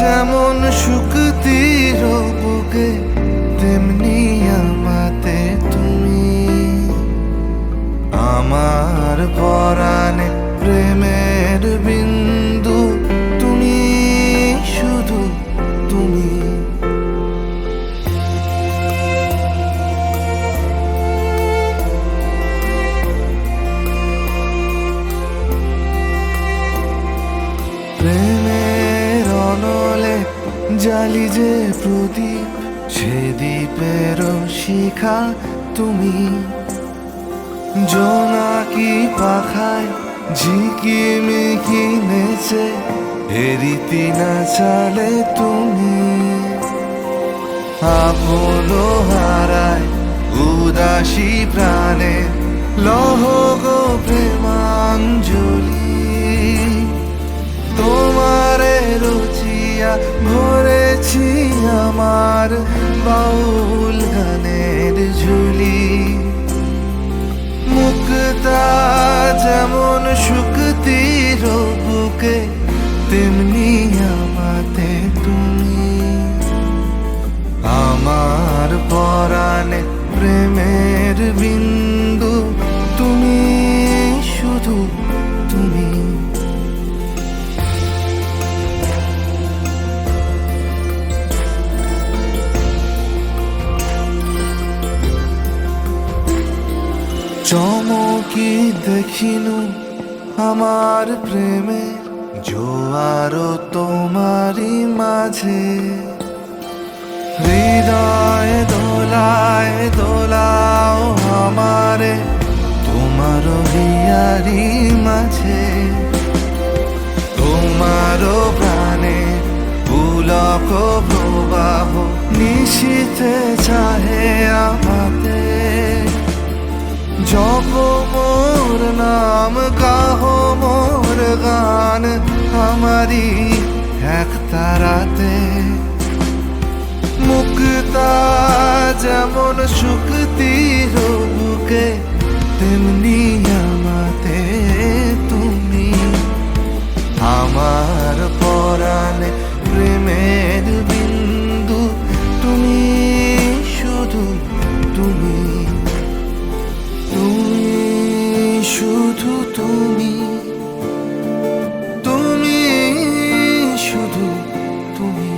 যেমন শুকতির বুকে, তেমনি আমাতে তুমি। আমার পরাণে প্রেমের বিন্দু, তুমি শুধু তুমি। প্রেমের অনলে জালি যে প্রদীপ, সে দ্বীপের শিখা তুমি। জোনাকি পাখায় ঝিকিমিকি নেচে এরিতি না চালে তুমি। আপন হারায় উদাসী প্রাণে লহ গো প্রেমাঞ্জলি। তোমারে রচিয়া ভরেছি আমার বাউল গানের ঝুলি। মুক্তা যেমন শুকতির বুকে, তেমনি আমাতে তুমি। আমার পরাণে প্রেমের বিন্দু, তুমি শুধু তুমি। চমকি দেখিনু আমার প্রেমে জোয়ার তোমারই মাঝে। হৃদয় দোলায় দোলাও আমারে তোমার হিয়ারি মাঝে। তোমার প্রাণে পুলক প্রবাহ নিশীথে চাহে আমাতে। জপ মোর নাম গাহ মোর গান আমারি এক তারাতে। মুক্তা যেমন শুকতির বুকে, তেমনি আমাতে তুমি। আমার পরাণে প্রেমের বিন্দু, তুমি শুধু তুমি। তুমি শুধু তুমি, তুমি শুধু তুমি।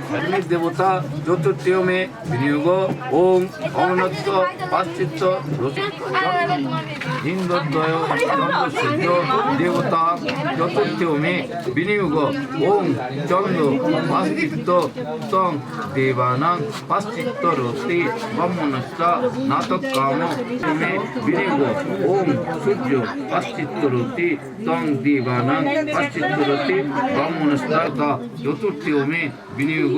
ধর্মের দেবতা চতুর্থমে বিনিয়োগ ওম অনন্ত পাশ্চিত্য হিন্দুদ্বয় চন্দ্র সূর্য দেবতা চতুর্থমে বিনিয়োগ ওম চন্দ্র পাশ্চিত্য তং দেবানাং পাশ্চিত্য রস্তি ব্রহ্মণশ্চ নাতক কাম মে বিনিয়োগ ওম সূর্য পাশ্চিত্য রস্তি তং দেবানাং পাশ্চিত্য রস্তি ব্রহ্মণশ্চ চতুর্থমে বিনিয়োগ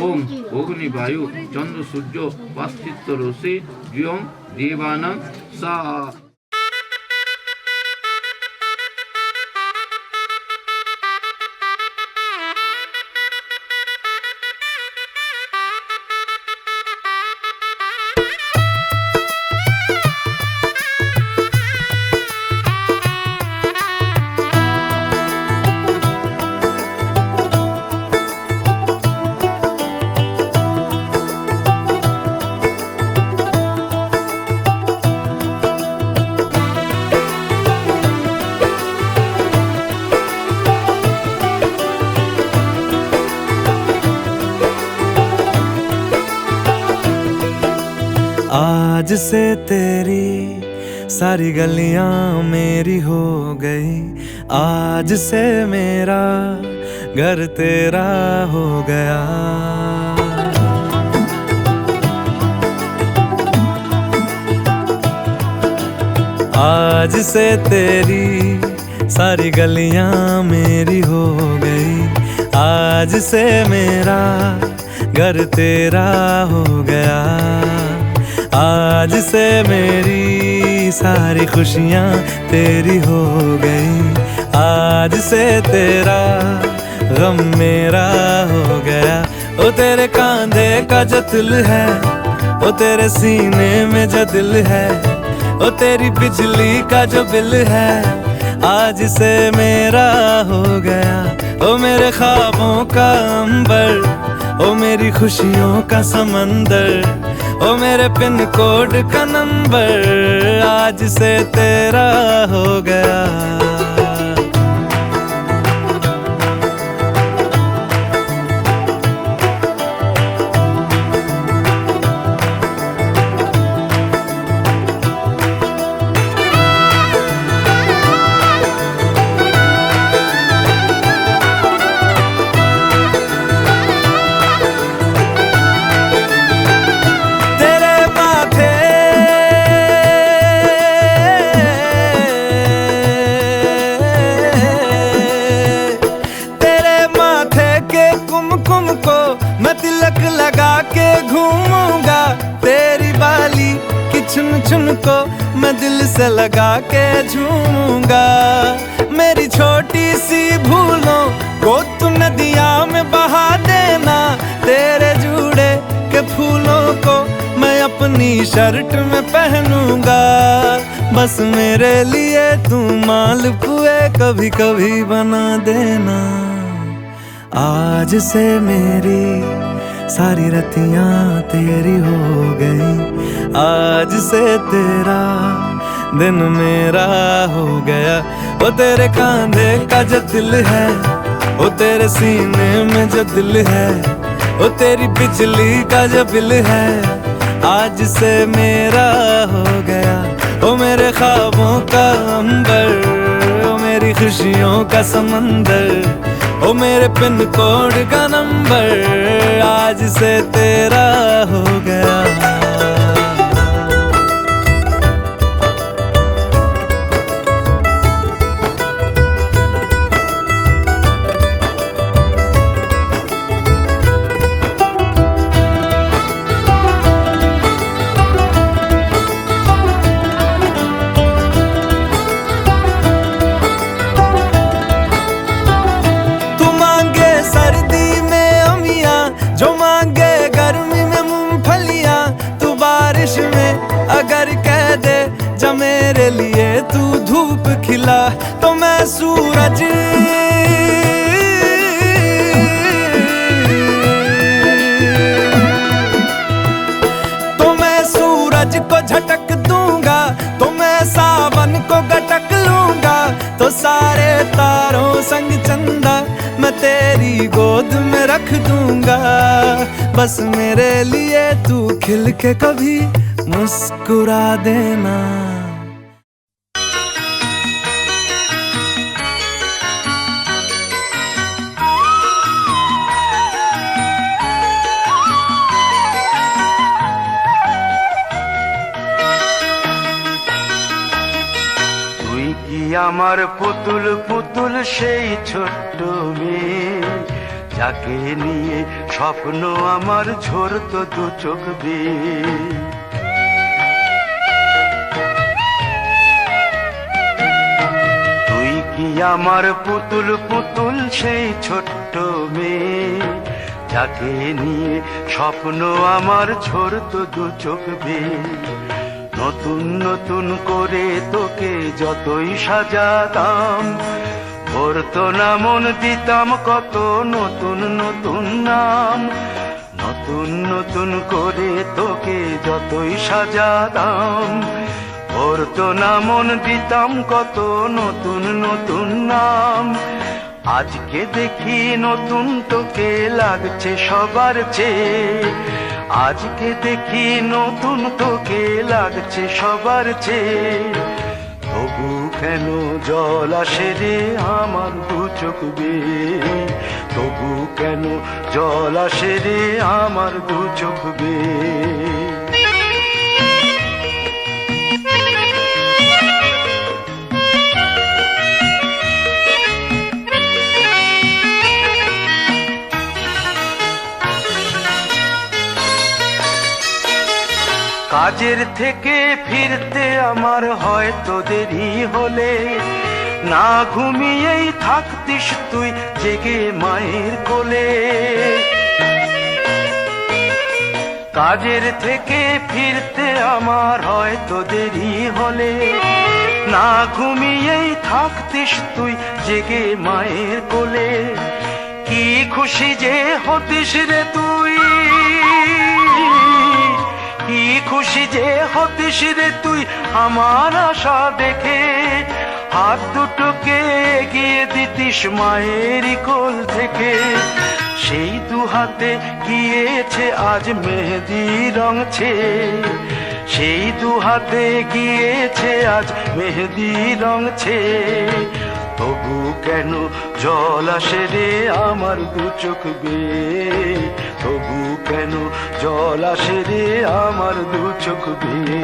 ওম অগ্নি বায়ু চন্দ্র সূর্য পাশ্চিত্য রশ্মি দ্বিয়ং দেবানাং সাহা। आज से तेरी सारी गलियां मेरी हो गई, आज से मेरा घर तेरा हो गया। आज से तेरी सारी गलियां मेरी हो गई, आज से मेरा घर तेरा हो गया। आज से मेरी सारी खुशियां तेरी हो गई, आज से तेरा गम मेरा हो गया। ओ तेरे कांधे का जो दिल है, ओ तेरे सीने में जो दिल है, ओ तेरी बिजली का जो बिल है, आज से मेरा हो गया। ओ मेरे ख्वाबों का अंबर, ओ मेरी खुशियों का समंदर, ओ मेरे पिन कोड का नंबर, आज से तेरा हो गया। लगा के घूमूंगा, तेरी बाली की चुन चुन को मैं दिल से लगा के झूमूंगा। मेरी छोटी सी भूलों को तू नदिया में बहा देना, तेरे जूड़े के फूलों को मैं अपनी शर्ट में पहनूंगा। बस मेरे लिए तू मालपुए कभी कभी बना देना। आज से मेरी सारी रतियां तेरी हो गई, आज से तेरा दिन मेरा हो गया। वो तेरे कांधे का जो दिल है, वो तेरे सीने में जो दिल है, वो तेरी बिजली का जो बिल है, आज से मेरा हो गया। वो मेरे ख्वाबों का अंबर, वो मेरी खुशियों का समंदर, ओ मेरे पिन कोड का नंबर, आज से तेरा हो गया। जो मांगे गर्मी में मूंगफलियां, तू बारिश में अगर कह दे जा मेरे लिए तू धूप खिला, तो मैं सूरज को झटक दूंगा, तो मैं सावन को गटक लूंगा। तो सारे तारों संग चंदा मैं तेरी गोद में रख दूंगा। बस मेरे लिए तू खिल के कभी मुस्कुरा देना। আমার পুতুল পুতুল সেই ছোট্ট মেয়ে, যাকে নিয়ে স্বপ্ন আমার ঝরতো দু চোখ বেয়ে। তুই কি আমার পুতুল পুতুল সেই ছোট্ট মেয়ে, যাকে নিয়ে স্বপ্ন আমার ঝরতো দু চোখ বেয়ে। নতুন নতুন করে তোকে যতই সাজাতাম, ভরতো না মন দিতাম কত নতুন নতুন নাম। নতুন নতুন করে তোকে যতই সাজাতাম, ভরতো না মন দিতাম কত নতুন নতুন নাম। আজকে দেখি নতুন তোকে লাগছে সবার চেয়ে, আজকে দেখি নতুন তোকে লাগছে সবার চেয়ে, তবু কেন জল আসে রে আমার দু চোখ বেয়ে, তবু কেন জল আসে রে আমার দু চোখ বেয়ে। কাজের থেকে ফিরতে আমার হয়তো দেরি হলে, না ঘুমিয়েই থাকতিস তুই জেগে মায়ের কোলে। কাজের থেকে ফিরতে আমার হয়তো দেরি হলে, না ঘুমিয়েই থাকতিস তুই জেগে মায়ের কোলে। কি খুশি যে হতিস রে তুই, কি খুশি যে হতিস রে তুই আমার আশা দেখে, হাত দুটোকে এগিয়ে দিতিস মায়েরই কোল থেকে। সেই দু হাতে গিয়েছে আজ মেহেদি রং ছেয়ে, সেই দু হাতে গিয়েছে আজ মেহেদি রং ছেয়ে, তবু কেন জল আসে রে আমার দু চোখ বেয়ে, তবু কেন জল আসে রে আমার দু চোখ বেয়ে।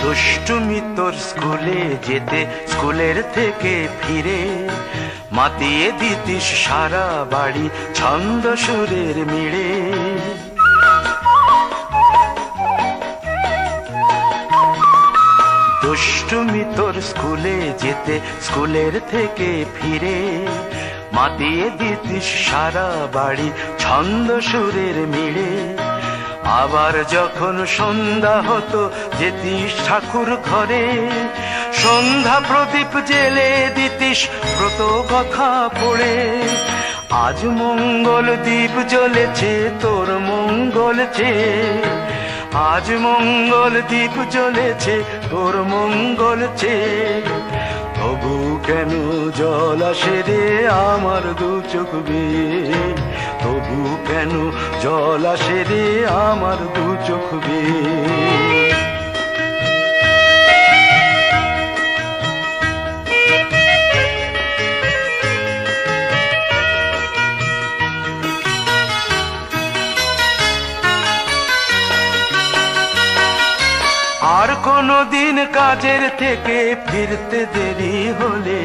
দুষ্টুমি তোর স্কুলে যেতে, স্কুলের থেকে ফিরে মাতিয়ে দিতিস সারা বাড়ি ছন্দ সুরের মিড়ে। দুষ্টুমি তোর স্কুলে যেতে, স্কুলের থেকে ফিরে মাতিয়ে দিতিস সারা বাড়ি ছন্দ সুরের মিড়ে। আবার যখন সন্ধ্যা হতো যেতিস ঠাকুর ঘরে, সন্ধ্যা প্রদীপ জেলে দিতিস ব্রত কথা পড়ে। আজ মঙ্গল দ্বীপ জ্বলেছে তোর মঙ্গল চেয়ে, আজ মঙ্গল দ্বীপ জ্বলেছে তোর মঙ্গল চেয়ে, তবু কেন জল আসে রে আমার দু চোখ বেয়ে, তবু কেন জল আসে রে আমার দু চোখ বেয়ে। আর কোনো দিন কাজের থেকে ফিরতে দেরি হলে,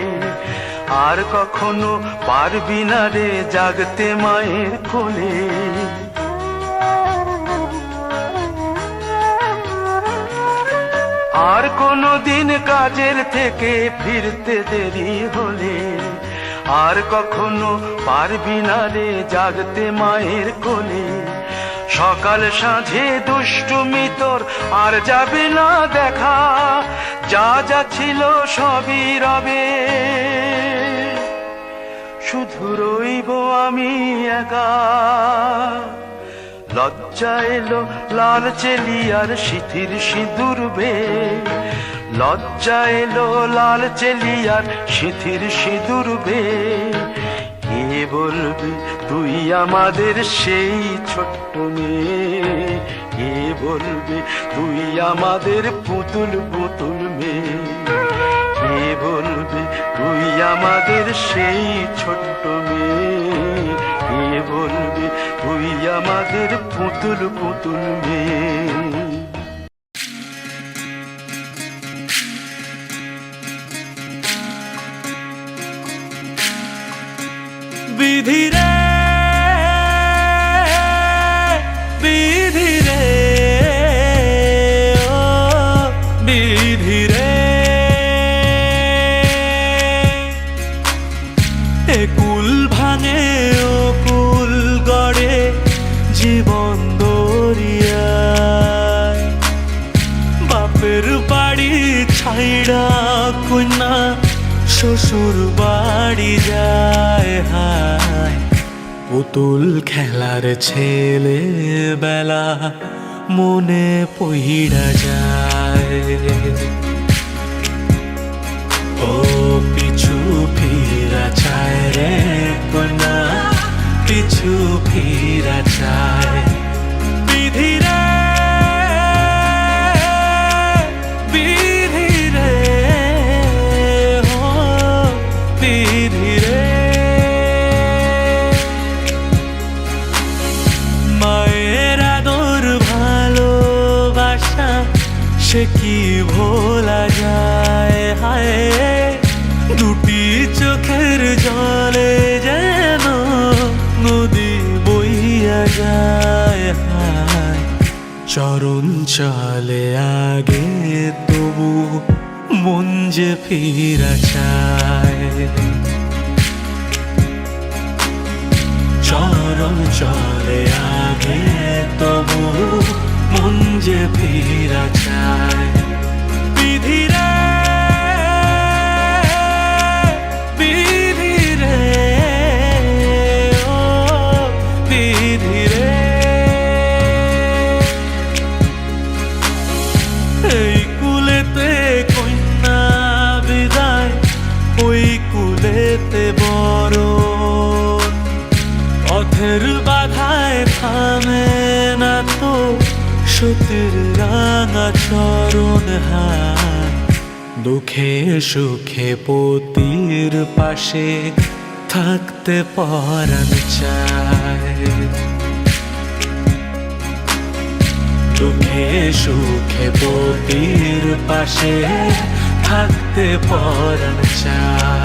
আর কখনো পারবি না রে জাগতে মায়ের কোলে। আর কোনো দিন কাজের থেকে ফিরতে দেরি হলে, আর কখনো পারবি না রে জাগতে মায়ের কোলে। সকাল সাঁঝে দুষ্টুমি তোর আর যাবে না দেখা, যা যা ছিল সবই রবে, শুধু রইব আমি একা। লজ্জা এলো লাল চেলিয়ার সিথির সিঁদুর বেয়ে, লজ্জা এলো লাল চেলিয়ার সিথির সিঁদুর বেয়ে। কে বলবি তুই আমাদের সেই ছোট্ট মেয়ে, কে বলবি তুই আমাদের পুতুল পুতুল মেয়ে, কে বলবি তুই আমাদের সেই ছোট্ট মেয়ে, কে বলবি তুই আমাদের পুতুল পুতুল মেয়ে। বিধি রে বিধি রে ও বিধি রে, এ কুল ভাঙে ও কুল গড়ে জীবন দরিয়ায়। বাপের বাড়ি ছাইড়া কন্যা শ্বশুর বাড়ি যায়, হায় পুতুল খেলার ছেলে বেলা মনে পইড়া যায় ও পিছু ফিরা চায় রে কোনা পিছু ফিরা চায় বিধি রে বিধি রে ও বিধি রে মায়ের আদর ভালোবাসা সে কি ভোলা যায় হায় দুটি চোখের জলে যেন নদী বইয়া যায় হায় চরণ চলে আগে তবু মন যে ফিরা চায় চরণ চলে আগে তবু মন যে ফিরা চায় বিধি রে বিধি রে ও বিধি রে এই কুলেতে কন্যা বিদায় ওই কুলেতে বড় পথের বাধায় থামে না তো সতীর রাঙা চরণ হায় দুঃখে সুখে পতির পাশে থাকতে পরাণ চায় দুঃখে সুখে পতির পাশে থাকতে পরাণ চায়